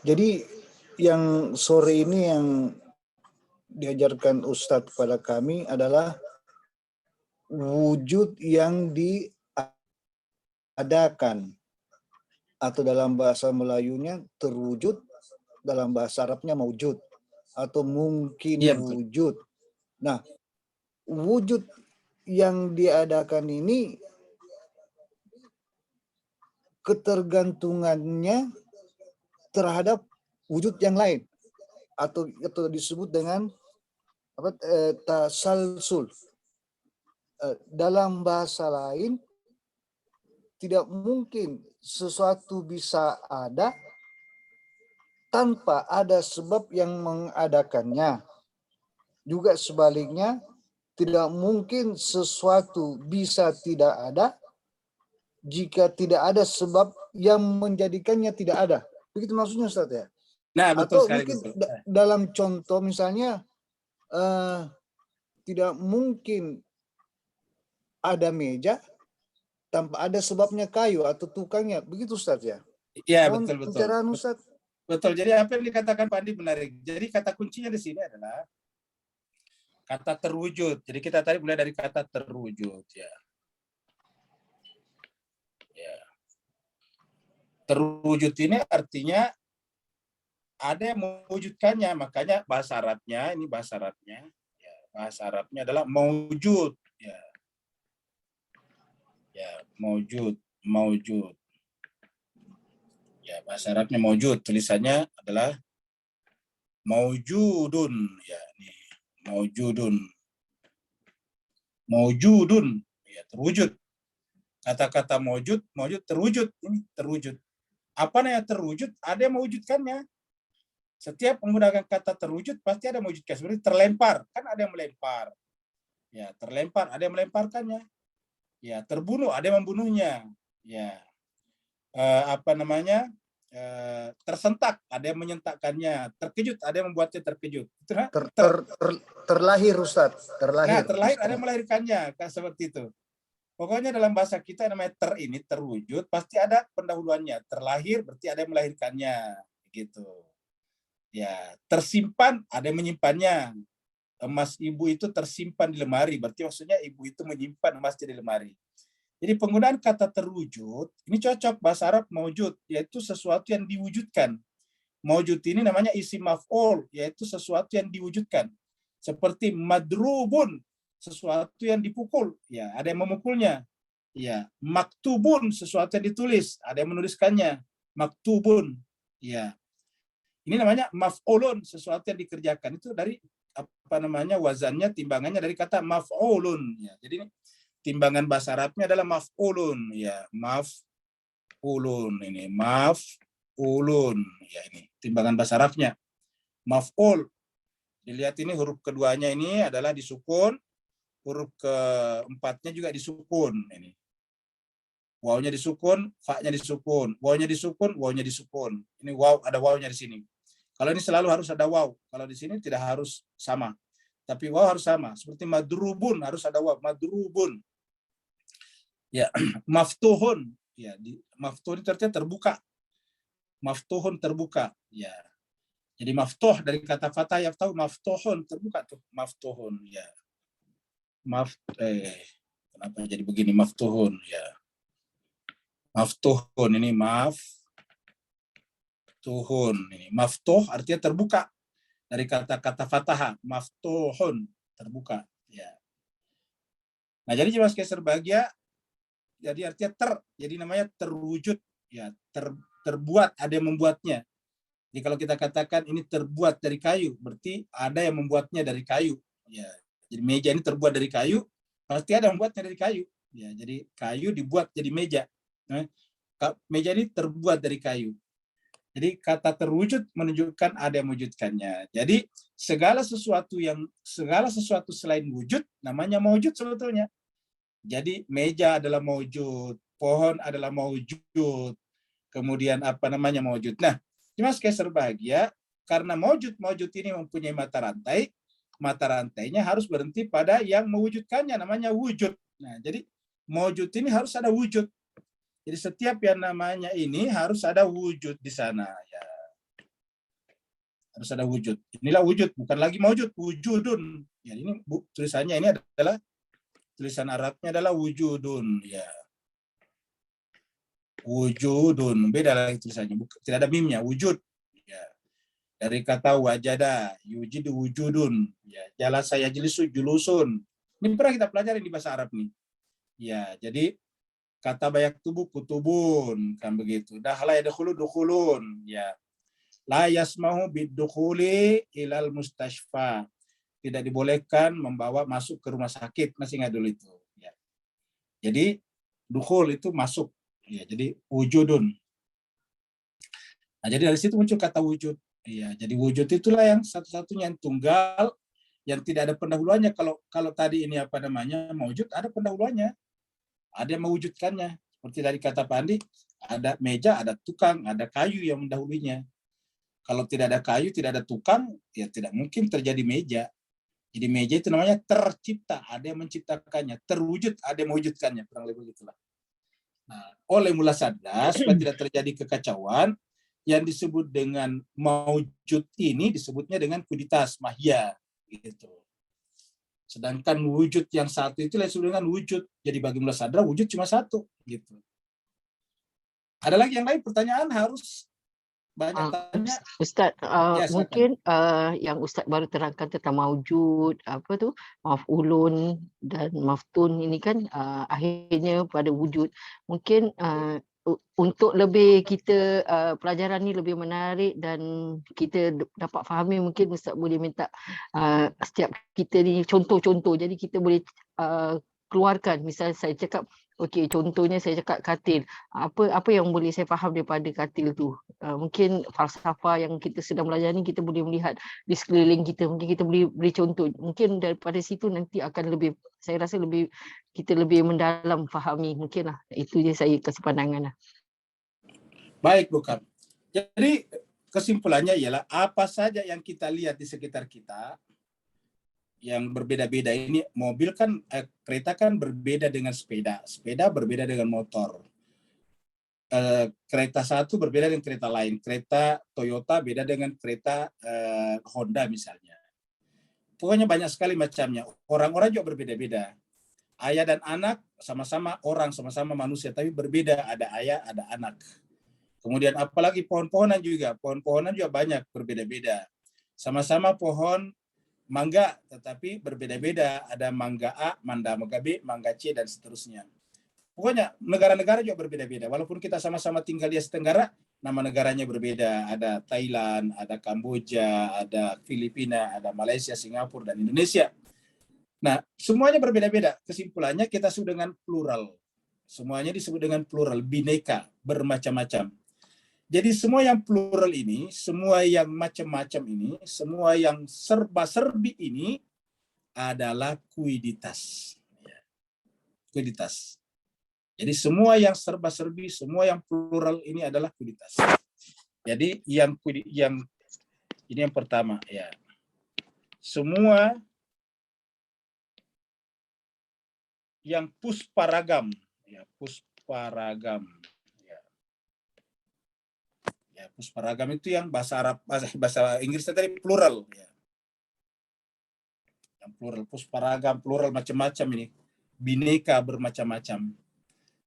Jadi yang sore ini yang diajarkan Ustadz kepada kami adalah wujud yang diadakan, atau dalam bahasa Melayunya terwujud, dalam bahasa Arabnya maujud, atau mungkin wujud. Nah, wujud yang diadakan ini ketergantungannya terhadap wujud yang lain. atau disebut dengan tasalsul. Dalam bahasa lain, tidak mungkin sesuatu bisa ada tanpa ada sebab yang mengadakannya. Juga sebaliknya, tidak mungkin sesuatu bisa tidak ada jika tidak ada sebab yang menjadikannya tidak ada. Begitu maksudnya, Ustaz ya? Nah, betul Atau sekali. mungkin Betul. dalam contoh misalnya, tidak mungkin ada meja tanpa ada sebabnya kayu atau tukangnya. Begitu, Ustaz ya? Iya, Mohon betul. pencerahan, Ustaz. Betul. Jadi apa yang dikatakan Pak Andi menarik. Jadi kata kuncinya di sini adalah kata terwujud. Jadi kita tadi mulai dari kata terwujud, ya. Terwujud ini artinya ada yang mewujudkannya, makanya bahasa Arabnya ya, bahasa Arabnya adalah maujud, ya. Ya, maujud. Ya, bahasa Arabnya maujud, tulisannya adalah maujudun, ya, nih, maujudun, ya, terwujud. Kata-kata maujud terwujud, ini terwujud. Apa yang terwujud? Ada yang mewujudkannya. Setiap menggunakan kata terwujud pasti ada yang mewujudkan. Seperti terlempar, kan ada yang melempar. Ya, terlempar, ada yang melemparkannya. Ya, terbunuh, ada yang membunuhnya. Ya, tersentak, ada yang menyentakkannya. Terkejut, ada yang membuatnya terkejut. Terlahir, Ustaz. Nah, terlahir, ada yang melahirkannya, kan seperti itu. Pokoknya dalam bahasa kita namanya ini terwujud, pasti ada pendahuluannya. Terlahir berarti ada yang melahirkannya, gitu. Ya, tersimpan, ada yang menyimpannya. Emas ibu itu tersimpan di lemari, berarti maksudnya ibu itu menyimpan emasnya di lemari. Jadi penggunaan kata terwujud, ini cocok bahasa Arab maujud, yaitu sesuatu yang diwujudkan. Maujud ini namanya isim maf'ul, yaitu sesuatu yang diwujudkan. Seperti madrubun, sesuatu yang dipukul, ya, ada yang memukulnya. Ya, maktubun, sesuatu yang ditulis, ada yang menuliskannya. Maktubun, ya. Ini namanya maf'ulun, sesuatu yang dikerjakan. Itu dari wazannya, timbangannya dari kata maf'ulun, ya. Jadi timbangan bahasa Arabnya adalah maf'ulun, ya, maf'ulun, ini maf'ulun, ya, ini timbangan bahasa Arabnya maf'ul. Dilihat ini huruf keduanya ini adalah disukun, huruf keempatnya juga disukun, ini wawnya disukun, fa-nya disukun, wawnya disukun, wawnya disukun. Ini waw, ada wawnya di sini. Kalau ini selalu harus ada waw, kalau di sini tidak harus sama, tapi waw harus sama. Seperti madrubun harus ada waw, madrubun. Ya, maftuhun, ya, maftuh itu artinya terbuka. Maftuhun terbuka, ya. Jadi maftuh dari kata fatah, ya, tahu maftuhun terbuka tuh, maftuhun, ya. Kenapa jadi begini maftuhun, ya. Maftuhun ini maftuhun ini maftuh artinya terbuka dari kata-kata fatah, maftuhun terbuka, ya. Nah, jadi Mas Keser Bahagia jadi artinya jadi namanya terwujud, ya, terbuat, ada yang membuatnya. Jadi kalau kita katakan ini terbuat dari kayu, berarti ada yang membuatnya dari kayu, ya. Jadi meja ini terbuat dari kayu, pasti ada yang membuatnya dari kayu, ya. Jadi kayu dibuat jadi meja. Nah, meja ini terbuat dari kayu. Jadi kata terwujud menunjukkan ada yang mewujudkannya. Jadi segala sesuatu selain wujud namanya mewujud sebetulnya. Jadi meja adalah mewujud, pohon adalah mewujud, kemudian mewujud. Nah, Mas Keser Bahagia, karena mewujud ini mempunyai mata rantainya harus berhenti pada yang mewujudkannya, namanya wujud. Nah, jadi mewujud ini harus ada wujud. Jadi setiap yang namanya ini harus ada wujud di sana, ya. Harus ada wujud. Inilah wujud, bukan lagi mewujud, wujudun. Ya, ini tulisannya ini adalah tulisan Arabnya adalah wujudun, ya. Wujudun, beda lagi tulisannya, tidak ada mimnya, wujud, ya. Dari kata wajada, yujidu wujudun, ya. Jalasa yajlisu julusun. Ini pernah kita pelajari di bahasa Arab nih. Ya, jadi kata bayak tubuh kutubun, kan begitu. Dahala yadkhulu dukhulun, ya. La yasmahu bidukhuli ilal mustashfa. Tidak dibolehkan membawa masuk ke rumah sakit. Masih ingat dulu itu. Ya. Jadi dukhul itu masuk. Ya, jadi wujudun. Nah, jadi dari situ muncul kata wujud. Ya, jadi wujud itulah yang satu-satunya yang tunggal, yang tidak ada pendahuluannya. Kalau tadi ini apa namanya mewujud, ada pendahuluannya. Ada yang mewujudkannya. Seperti dari kata Pak Andi, ada meja, ada tukang, ada kayu yang mendahulunya. Kalau tidak ada kayu, tidak ada tukang, ya tidak mungkin terjadi meja. Jadi meja itu namanya tercipta, ada yang menciptakannya. Terwujud, ada yang mewujudkannya. Kurang lebih begitulah. Nah, oleh mula sadar, supaya tidak terjadi kekacauan, yang disebut dengan maujud ini disebutnya dengan kuditas, mahya. Gitu. Sedangkan wujud yang satu itu disebut dengan wujud. Jadi bagi mula sadar, wujud cuma satu. Gitu. Ada lagi yang lain pertanyaan harus banyak tanya. Ustaz, Ya, silakan. mungkin yang Ustaz baru terangkan tentang maujud, apa tu, maf'ulun dan maftun ini kan akhirnya pada wujud. Mungkin untuk lebih kita pelajaran ni lebih menarik dan kita dapat fahami, mungkin Ustaz boleh minta setiap kita ni contoh-contoh. Jadi kita boleh keluarkan, misal saya cakap okey, contohnya saya cakap katil. Apa yang boleh saya faham daripada katil tu? Mungkin falsafah yang kita sedang belajar ni kita boleh melihat di sekeliling kita. Mungkin kita boleh beri contoh. Mungkin daripada situ nanti akan lebih, saya rasa kita lebih mendalam fahami. Mungkinlah itu je saya kasih pandangan lah. Baik, bukan. Jadi kesimpulannya ialah apa saja yang kita lihat di sekitar kita yang berbeda-beda ini. Mobil kan, kereta kan berbeda dengan sepeda, sepeda berbeda dengan motor, kereta satu berbeda dengan kereta lain, kereta Toyota beda dengan kereta Honda misalnya. Pokoknya banyak sekali macamnya. Orang-orang juga berbeda-beda. Ayah dan anak sama-sama orang, sama-sama manusia, tapi berbeda. Ada ayah, ada anak. Kemudian apalagi pohon-pohonan juga. Pohon-pohonan juga banyak, berbeda-beda. Sama-sama pohon mangga, tetapi berbeda-beda. Ada mangga A, mangga B, mangga C, dan seterusnya. Pokoknya negara-negara juga berbeda-beda. Walaupun kita sama-sama tinggal di Asia Tenggara, nama negaranya berbeda. Ada Thailand, ada Kamboja, ada Filipina, ada Malaysia, Singapura, dan Indonesia. Nah, semuanya berbeda-beda. Kesimpulannya kita sebut dengan plural. Semuanya disebut dengan plural, bineka, bermacam-macam. Jadi semua yang plural ini, semua yang macam-macam ini, semua yang serba-serbi ini adalah kuiditas. Kuiditas. Jadi semua yang serba-serbi, semua yang plural ini adalah kuiditas. Jadi yang ini yang pertama ya. Semua yang pusparagam, ya pusparagam. Ya, pusparagam itu yang bahasa Arab, bahasa Inggrisnya tadi plural. Ya. Yang plural, pusparagam, plural macam-macam ini. Bineka bermacam-macam.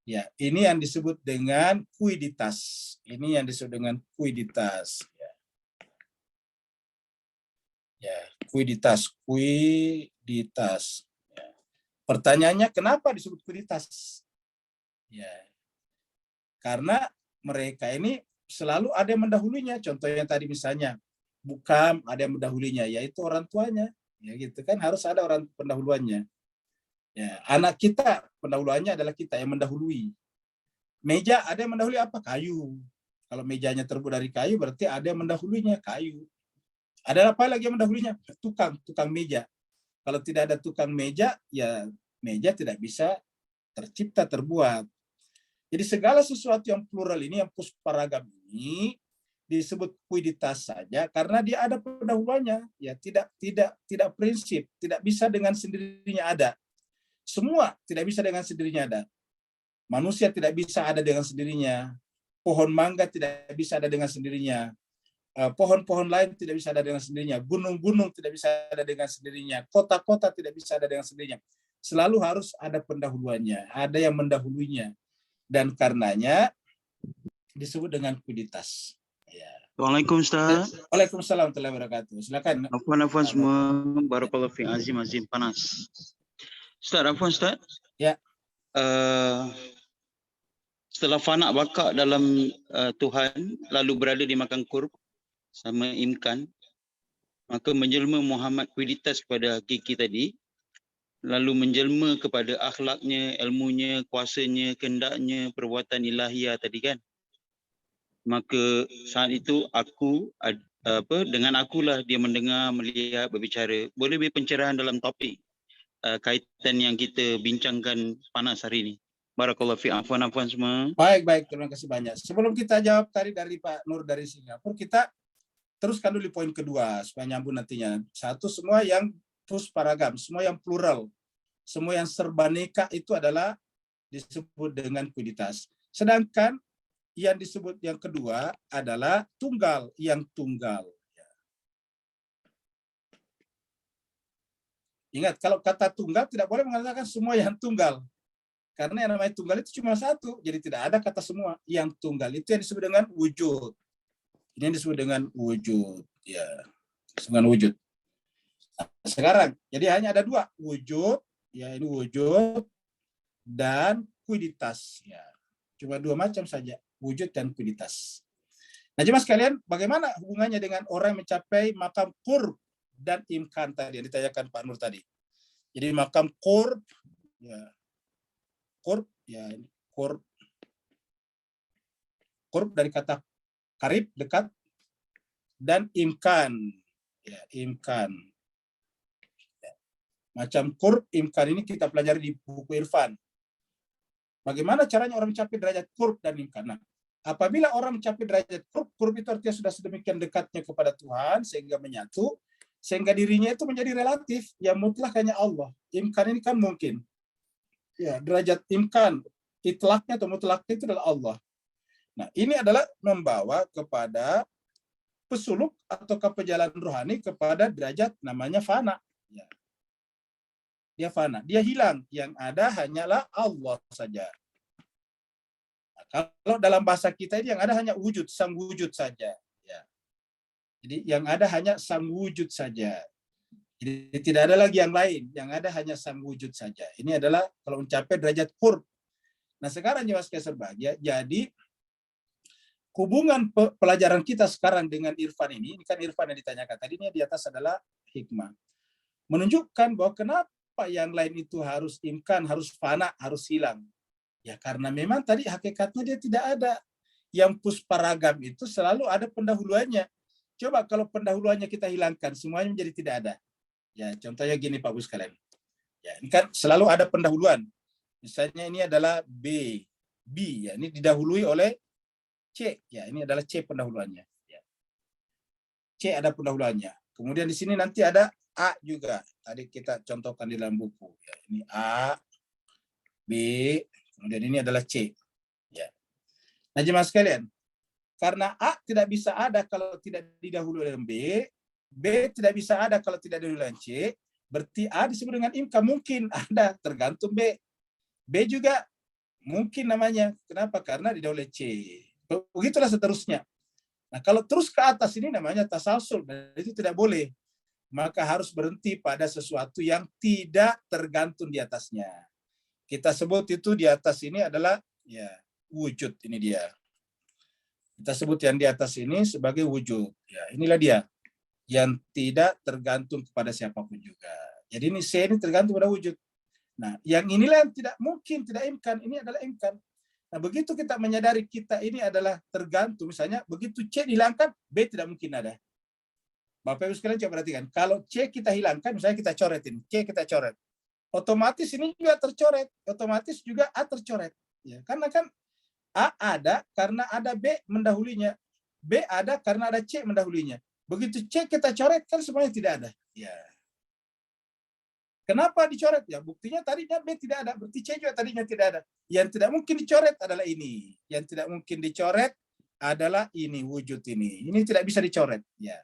Ya, ini yang disebut dengan kuiditas. Ini yang disebut dengan kuiditas. Ya, kuiditas, kuiditas. Ya. Pertanyaannya kenapa disebut kuiditas? Ya, karena mereka ini selalu ada yang mendahulunya. Contohnya tadi misalnya bukam ada yang mendahulunya, yaitu orang tuanya. Ya gitu kan, harus ada orang pendahuluannya. Ya, anak kita pendahuluannya adalah kita yang mendahului. Meja ada yang mendahului apa? Kayu. Kalau mejanya terbuat dari kayu berarti ada yang mendahulunya, kayu. Ada apa lagi yang mendahulunya? Tukang meja. Kalau tidak ada tukang meja, ya meja tidak bisa tercipta, terbuat. Jadi segala sesuatu yang plural ini, yang pusparagam ini disebut kuiditas saja karena dia ada pendahuluannya. Ya tidak prinsip, tidak bisa dengan sendirinya ada. Semua tidak bisa dengan sendirinya ada. Manusia tidak bisa ada dengan sendirinya. Pohon mangga tidak bisa ada dengan sendirinya. Pohon-pohon lain tidak bisa ada dengan sendirinya. Gunung-gunung tidak bisa ada dengan sendirinya. Kota-kota tidak bisa ada dengan sendirinya. Selalu harus ada pendahuluannya, ada yang mendahulunya. Dan karenanya disebut dengan kuiditas. Ya. Waalaikumsalam Ustaz. Waalaikumsalam warahmatullahi wabarakatuh. Silakan. Afwan semua. Barakallahu fi azim panas. Ustaz, afwan Ustaz. Ya. Setelah fana baka dalam Tuhan lalu berada di makan kurb, sama imkan, maka menjelma Muhammad kualitas kepada hakiki tadi, lalu menjelma kepada akhlaknya, ilmunya, kuasanya, kehendaknya, perbuatan ilahiyah tadi kan. Maka saat itu dengan akulah dia mendengar, melihat, berbicara. Boleh beri pencerahan dalam topik kaitan yang kita bincangkan panas hari ini. Barakallahu fiik. Afwan semua. Baik, terima kasih banyak. Sebelum kita jawab tadi dari Pak Nur dari Singapura, kita teruskan dulu poin kedua supaya nyambung nantinya. Satu, semua yang pusparagam, semua yang plural, semua yang serbaneka itu adalah disebut dengan kuiditas. Sedangkan yang disebut yang kedua adalah tunggal, yang tunggal. Ingat, kalau kata tunggal tidak boleh mengatakan semua yang tunggal. Karena yang namanya tunggal itu cuma satu, jadi tidak ada kata semua. Yang tunggal itu yang disebut dengan wujud. Ini yang disebut dengan wujud. Ya, dengan wujud. Nah, sekarang, jadi hanya ada dua, wujud, ya ini wujud, dan kuiditas. Ya, cuma dua macam saja, wujud dan kuiditas. Nah, jemaah sekalian, bagaimana hubungannya dengan orang yang mencapai makam qurb dan imkan tadi yang ditanyakan Pak Nur tadi. Jadi makam qurb, ya, qurb, ya, qurb dari kata karib, dekat, dan imkan, ya, imkan. Ya. Macam qurb, imkan ini kita pelajari di buku Irfan. Bagaimana caranya orang mencapai derajat qurb dan imkan? Nah, apabila orang mencapai derajat qurb itu artinya sudah sedemikian dekatnya kepada Tuhan sehingga menyatu, sehingga dirinya itu menjadi relatif, yang mutlak hanya Allah. Imkan ini kan mungkin. Ya, derajat imkan, itlaknya atau mutlaknya itu adalah Allah. Nah, ini adalah membawa kepada pesuluk atau perjalanan rohani kepada derajat namanya fana. Ya. Dia fana, dia hilang. Yang ada hanyalah Allah saja. Nah, kalau dalam bahasa kita ini yang ada hanya wujud, sang wujud saja. Ya. Jadi yang ada hanya sang wujud saja. Jadi tidak ada lagi yang lain, yang ada hanya sang wujud saja. Ini adalah kalau mencapai derajat qurb. Nah, sekarang jemaah sekalian berbahagia, jadi hubungan pelajaran kita sekarang dengan Irfan ini kan Irfan yang ditanyakan tadi, ini di atas adalah hikmah. Menunjukkan bahwa kenapa yang lain itu harus imkan, harus fana, harus hilang. Ya karena memang tadi hakikatnya dia tidak ada. Yang pusparagam itu selalu ada pendahuluannya. Coba kalau pendahuluannya kita hilangkan, semuanya menjadi tidak ada. Ya, contohnya gini Pak Bu sekalian. Ya, ini kan selalu ada pendahuluan. Misalnya ini adalah B, ya ini didahului oleh C. Ya, ini adalah C pendahuluannya. Ya. C ada pendahuluannya. Kemudian di sini nanti ada A juga. Tadi kita contohkan di dalam buku. Ya, ini A, B, kemudian ini adalah C. Ya. Nah, jemaah sekalian, karena A tidak bisa ada kalau tidak didahului oleh B, B tidak bisa ada kalau tidak didahului oleh C, berarti A disebut dengan imkan, mungkin ada, tergantung B. B juga mungkin namanya. Kenapa? Karena didahului oleh C. Begitulah seterusnya. Nah, kalau terus ke atas ini namanya tasalsul, itu tidak boleh. Maka harus berhenti pada sesuatu yang tidak tergantung di atasnya. Kita sebut itu di atas ini adalah ya wujud, ini dia. Kita sebut yang di atas ini sebagai wujud. Ya, inilah dia. Yang tidak tergantung kepada siapapun juga. Jadi ini C ini tergantung pada wujud. Nah, yang inilah yang tidak mungkin, tidak imkan. Ini adalah imkan. Nah, begitu kita menyadari kita ini adalah tergantung, misalnya begitu C dihilangkan, B tidak mungkin ada. Bapak Ibu sekalian coba perhatikan. Kalau C kita hilangkan, misalnya kita coretin, C kita coret. Otomatis ini juga tercoret. Otomatis juga A tercoret. Ya, karena kan A ada karena ada B mendahulinya. B ada karena ada C mendahulinya. Begitu C kita coret, kan semuanya tidak ada. Ya. Kenapa dicoret? Ya buktinya tadinya B tidak ada, berarti C juga tadinya tidak ada. Yang tidak mungkin dicoret adalah ini. Yang tidak mungkin dicoret adalah ini, wujud ini. Ini tidak bisa dicoret. Ya.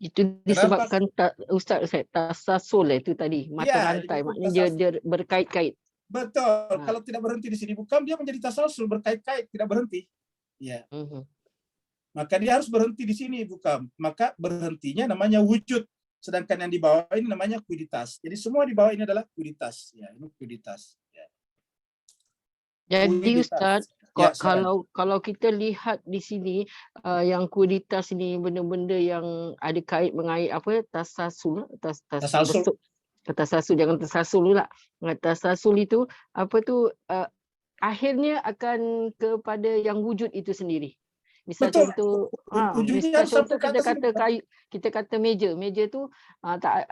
Itu disebabkan Ustaz tasasul itu tadi, mata rantai, maknanya dia berkait-kait. Betul. Kalau tidak berhenti di sini bukan, dia menjadi tasalsul, berkait-kait, tidak berhenti. Ya. Maka dia harus berhenti di sini bukan. Maka berhentinya namanya wujud. Sedangkan yang di bawah ini namanya kuiditas. Jadi semua di bawah ini adalah kuiditas. Ya, ini kuiditas. Ya. Jadi Ustaz, Ya, silakan. Kalau kita lihat di sini yang kualitas ni benda-benda yang ada kait mengait apa tasasul Tasalsul. tasasul jangan tersasul pula. Tasasul itu apa tu akhirnya akan kepada yang wujud itu sendiri. Misal Betul. contoh Ujungnya misal harus sampai contoh ke kita atas kata itu. kayu, kita kata meja tu tak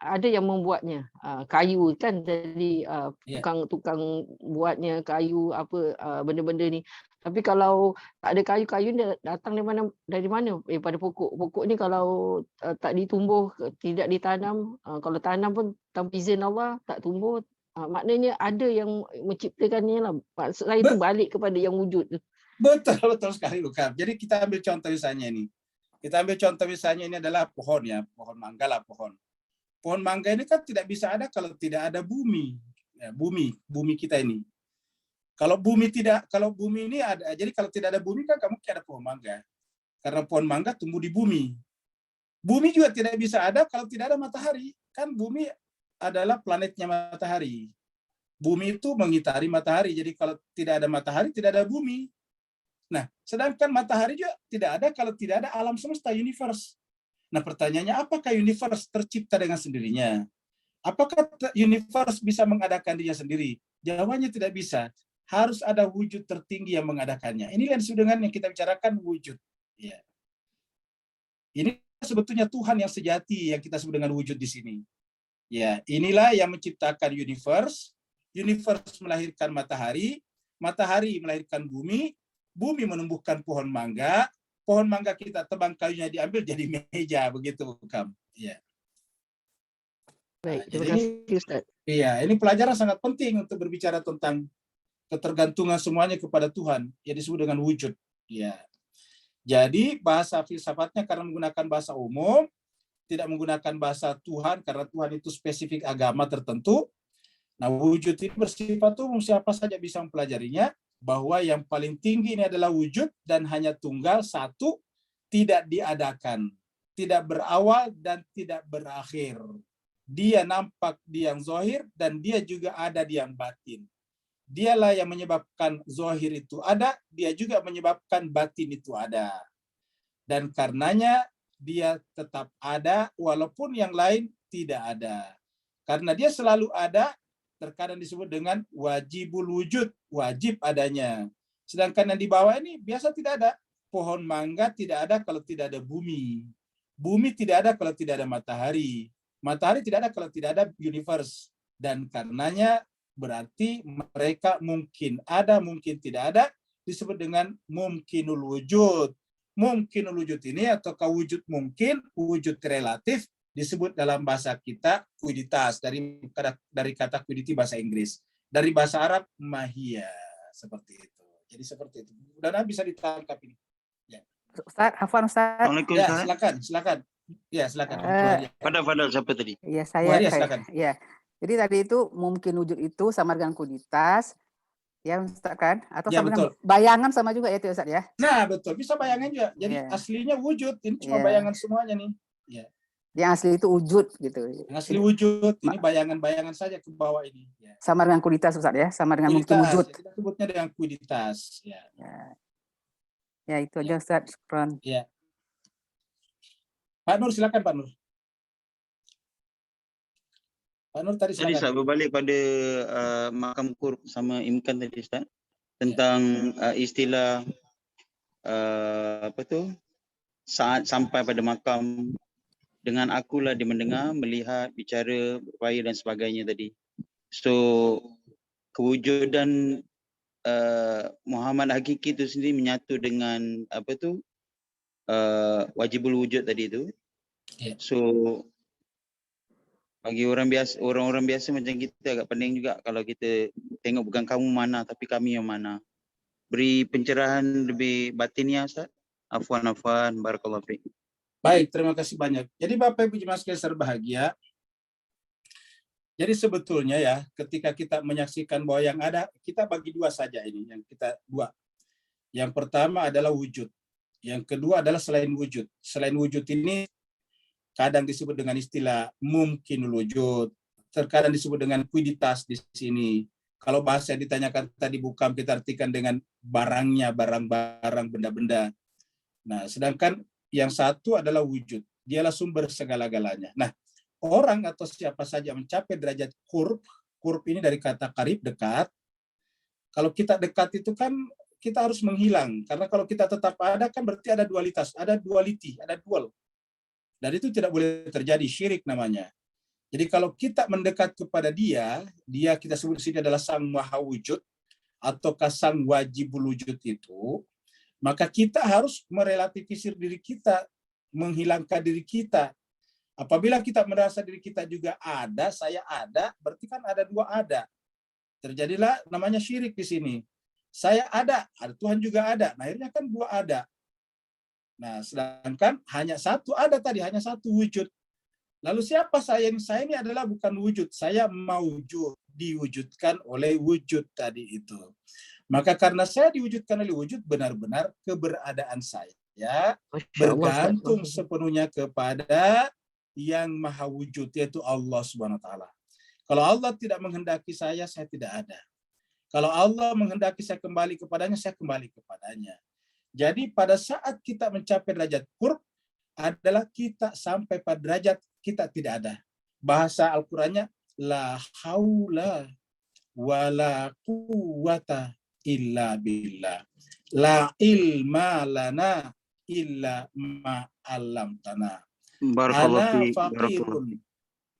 ada yang membuatnya kayu kan, jadi Ya. tukang buatnya kayu apa benda-benda ni. Tapi kalau tak ada kayu ni datang dari mana daripada pokok ni kalau tak ditumbuh, tidak ditanam, kalau tanam pun tanpa izin Allah tak tumbuh, maknanya ada yang menciptakannya lah. Maksud saya tu balik kepada yang wujud tu. Betul sekali, Lukam. Jadi kita ambil contoh misalnya ini. Kita ambil contoh misalnya ini adalah pohon ya, pohon mangga lah pohon. Pohon mangga ini kan tidak bisa ada kalau tidak ada bumi. Ya, bumi kita ini. Kalau bumi ini ada, jadi kalau tidak ada bumi kan kamu tidak ada pohon mangga. Karena pohon mangga tumbuh di bumi. Bumi juga tidak bisa ada kalau tidak ada matahari. Kan bumi adalah planetnya matahari. Bumi itu mengitari matahari. Jadi kalau tidak ada matahari, tidak ada bumi. Nah, sedangkan matahari juga tidak ada kalau tidak ada alam semesta, universe. Nah, pertanyaannya apakah universe tercipta dengan sendirinya? Apakah universe bisa mengadakan dirinya sendiri? Jawabannya tidak bisa. Harus ada wujud tertinggi yang mengadakannya. Ini yang disebut dengan yang kita bicarakan wujud. Ya. Ini sebetulnya Tuhan yang sejati yang kita sebut dengan wujud di sini. Ya, inilah yang menciptakan universe. Universe melahirkan matahari, matahari melahirkan bumi, bumi menumbuhkan pohon mangga kita tebang kayunya diambil jadi meja, begitu Kam. Ya. Baik, terima Jadi kasih Ustaz. Iya, ini pelajaran sangat penting untuk berbicara tentang ketergantungan semuanya kepada Tuhan, yang disebut dengan wujud. Ya. Jadi bahasa filsafatnya karena menggunakan bahasa umum, tidak menggunakan bahasa Tuhan karena Tuhan itu spesifik agama tertentu. Nah, wujud ini bersifat umum, siapa saja bisa mempelajarinya, bahwa yang paling tinggi ini adalah wujud dan hanya tunggal, satu, tidak diadakan, tidak berawal dan tidak berakhir. Dia nampak di yang zahir dan dia juga ada di yang batin. Dialah yang menyebabkan zahir itu ada, dia juga menyebabkan batin itu ada. Dan karenanya dia tetap ada walaupun yang lain tidak ada. Karena dia selalu ada, terkadang disebut dengan wajibul wujud, wajib adanya. Sedangkan yang di bawah ini biasa tidak ada. Pohon mangga tidak ada kalau tidak ada bumi. Bumi tidak ada kalau tidak ada matahari. Matahari tidak ada kalau tidak ada universe. Dan karenanya berarti mereka mungkin ada, mungkin tidak ada, disebut dengan mungkinul wujud. Mungkinul wujud ini atau wujud mungkin, wujud relatif, disebut dalam bahasa kita kuiditas, dari kata kuiditi bahasa Inggris, dari bahasa Arab mahia, seperti itu. Jadi seperti itu. Mudah-mudahan bisa ditangkap ini. Ya. Ustaz, Afwan Ustaz. Assalamualaikum Ya, Ustaz. silakan. Ya, silakan. Fadal siapa tadi? Ya, Silakan. Ya. Jadi tadi itu mungkin wujud itu sama dengan kuditas. Ya, Ustaz kan? Atau Ya, sama betul. dengan bayangan sama juga ya itu Ustaz ya? Nah, betul. Bisa bayangin juga. Jadi Ya. aslinya wujud. Ini cuma Ya. bayangan semuanya nih. Ya. Yang asli itu wujud gitu. Yang asli wujud. Ini bayangan-bayangan saja ke bawah ini. Ya. Sama dengan kuditas Ustaz ya? Sama dengan mungkin wujud. Kita sebutnya dengan kuiditas. Ya. Ya, itu aja Ustaz. Syukran. Ya. Pak Nur, silakan Pak Nur. Pak Nur tadi Tadi silakan. saya berbalik pada Makam Qurb sama Imkan tadi Ustaz, tentang istilah saat sampai pada makam, dengan akulah dia mendengar, melihat, bicara, berupaya dan sebagainya tadi. So kewujudan Muhammad hakiki itu sendiri menyatu dengan wajibul wujud tadi itu. Yeah. So bagi orang-orang biasa macam kita agak pening juga kalau kita tengok bukan kamu mana tapi kami yang mana. Beri pencerahan lebih batinnya Ustaz. Afwan barakallahu fiik. Baik, terima kasih banyak. Jadi Bapak Ibu jemaah sekalian berbahagia. Jadi sebetulnya ya, ketika kita menyaksikan bahwa yang ada, kita bagi dua saja ini, yang kita dua. Yang pertama adalah wujud. Yang kedua adalah selain wujud. Selain wujud ini kadang disebut dengan istilah mungkinul wujud, terkadang disebut dengan kuiditas di sini. Kalau bahasa yang ditanyakan tadi bukam kita artikan dengan barangnya, barang-barang, benda-benda. Nah, sedangkan yang satu adalah wujud. Dialah sumber segala-galanya. Nah, orang atau siapa saja mencapai derajat qurb ini dari kata qarib, dekat. Kalau kita dekat itu kan kita harus menghilang. Karena kalau kita tetap ada kan berarti ada dualitas, ada duality, ada dual. Dan itu tidak boleh terjadi, syirik namanya. Jadi kalau kita mendekat kepada dia kita sebut di sini adalah sang maha wujud ataukah sang wajibul wujud itu, maka kita harus merelativisir diri kita, menghilangkan diri kita. Apabila kita merasa diri kita juga ada, saya ada, berarti kan ada dua ada. Terjadilah namanya syirik di sini. Saya ada Tuhan juga ada. Nah, akhirnya kan dua ada. Nah, sedangkan hanya satu ada tadi, hanya satu wujud. Lalu siapa saya ini? Saya ini adalah bukan wujud. Saya maujud, diwujudkan oleh wujud tadi itu. Maka karena saya diwujudkan oleh wujud, benar-benar keberadaan saya bergantung sepenuhnya kepada yang maha wujud, yaitu Allah Subhanahu wa taala. Kalau Allah tidak menghendaki saya tidak ada. Kalau Allah menghendaki saya kembali kepadanya, saya kembali kepadanya. Jadi pada saat kita mencapai derajat qurb adalah kita sampai pada derajat kita tidak ada. Bahasa Al-Qur'annya la haula wala quwwata illa billah. La ilma lana illa ma 'allamtana. Ana faqirun.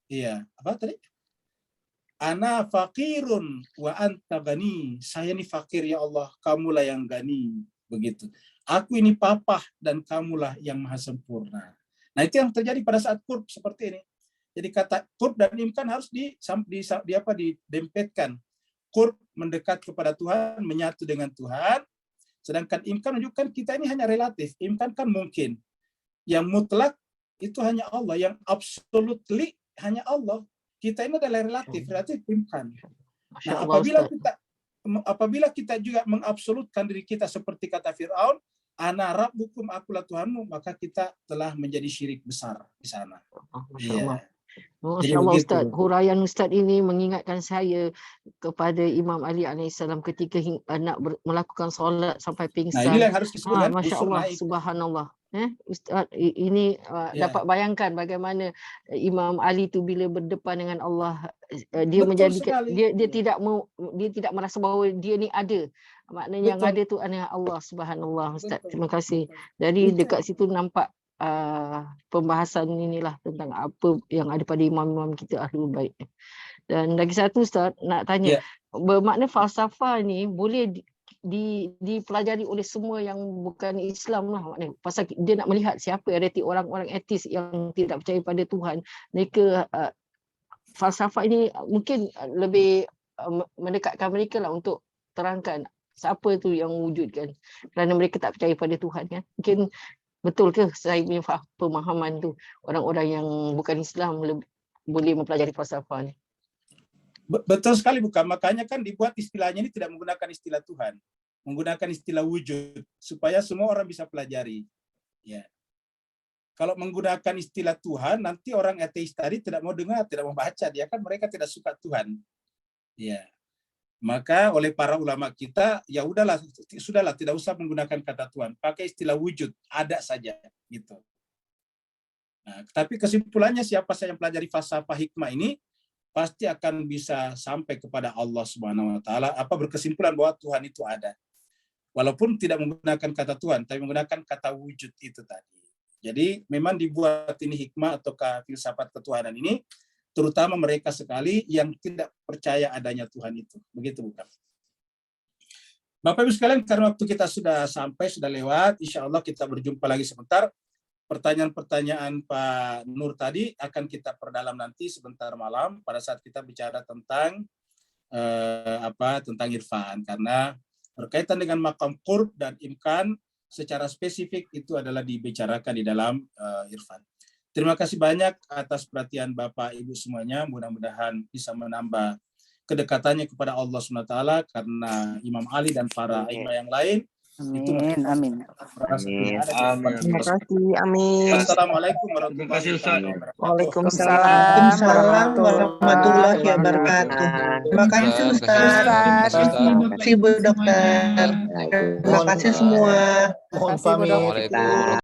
Iya, apa tadi? Ana faqirun wa anta gani. Saya ini fakir ya Allah, kamulah yang gani. Begitu. Aku ini papah dan kamulah yang maha sempurna. Nah, itu yang terjadi pada saat qurb seperti ini. Jadi kata qurb dan imkan harus didempetkan. Qurb mendekat kepada Tuhan, menyatu dengan Tuhan. Sedangkan imkan menunjukkan kita ini hanya relatif. Imkan kan mungkin. Yang mutlak itu hanya Allah. Yang absolutely hanya Allah. Kita ini adalah relatif imkan. Nah, apabila kita juga mengabsolutkan diri kita seperti kata Fir'aun, ana rabbukum, akulah Tuhanmu, maka kita telah menjadi syirik besar di sana. Masya Allah. Jadi Masya Allah begitu. Ustaz, huraian Ustaz ini mengingatkan saya kepada Imam Ali AS ketika nak melakukan solat sampai Nah, pingsan. inilah yang harus disebut dengan Masya busur Allah, naik. subhanallah. Ustaz, ini dapat bayangkan bagaimana Imam Ali itu bila berdepan dengan Allah, dia Betul menjadikan sekali. dia tidak merasa bahawa dia ni ada. Maknanya yang Betul. ada tu hanya Allah, subhanallah Ustaz. Betul. Terima kasih. Betul. Jadi Itu. dekat situ nampak pembahasan inilah tentang apa yang ada pada imam-imam kita ahlul bait. Dan lagi satu Ustaz nak tanya, bermakna falsafah ni boleh dipelajari oleh semua yang bukan Islam lah, maknanya pasal dia nak melihat siapa erti orang-orang etis yang tidak percaya pada Tuhan. Mereka falsafah ini mungkin lebih mendekatkan mereka lah untuk terangkan siapa tu yang wujudkan, kerana mereka tak percaya pada Tuhan kan. Mungkin betul ke saya punya pemahaman tu orang-orang yang bukan Islam boleh mempelajari falsafah ni? Betul sekali, bukan? Makanya kan dibuat istilahnya ini tidak menggunakan istilah Tuhan, menggunakan istilah wujud supaya semua orang bisa pelajari. Ya. Kalau menggunakan istilah Tuhan, nanti orang ateis tadi tidak mau dengar, tidak mau baca, dia kan mereka tidak suka Tuhan. Ya. Maka oleh para ulama kita, ya sudahlah, tidak usah menggunakan kata Tuhan, pakai istilah wujud, ada saja gitu. Nah, tapi kesimpulannya siapa saja yang pelajari falsafah hikmah ini pasti akan bisa sampai kepada Allah Subhanahu wa taala, berkesimpulan bahwa Tuhan itu ada. Walaupun tidak menggunakan kata Tuhan, tapi menggunakan kata wujud itu tadi. Jadi memang dibuat ini hikmah atau filsafat ketuhanan ini terutama mereka sekali yang tidak percaya adanya Tuhan itu. Begitu bukan? Bapak Ibu sekalian, karena waktu kita sudah lewat, insya Allah kita berjumpa lagi sebentar. Pertanyaan-pertanyaan Pak Nur tadi akan kita perdalam nanti sebentar malam pada saat kita bicara tentang tentang irfan, karena berkaitan dengan maqam qurb dan imkan secara spesifik itu adalah dibicarakan di dalam irfan. Terima kasih banyak atas perhatian Bapak Ibu semuanya. Mudah-mudahan bisa menambah kedekatannya kepada Allah SWT karena Imam Ali dan para imam yang lain Amin, amin. Amin. Terima kasih. Amin. Wassalamualaikum warahmatullahi wabarakatuh. Waalaikumsalam warahmatullahi wabarakatuh. Terima kasih Ustaz. Terima kasih Bu Dokter. Terima kasih semua. Mohon Terima kasih, Bu pamit. Dokter.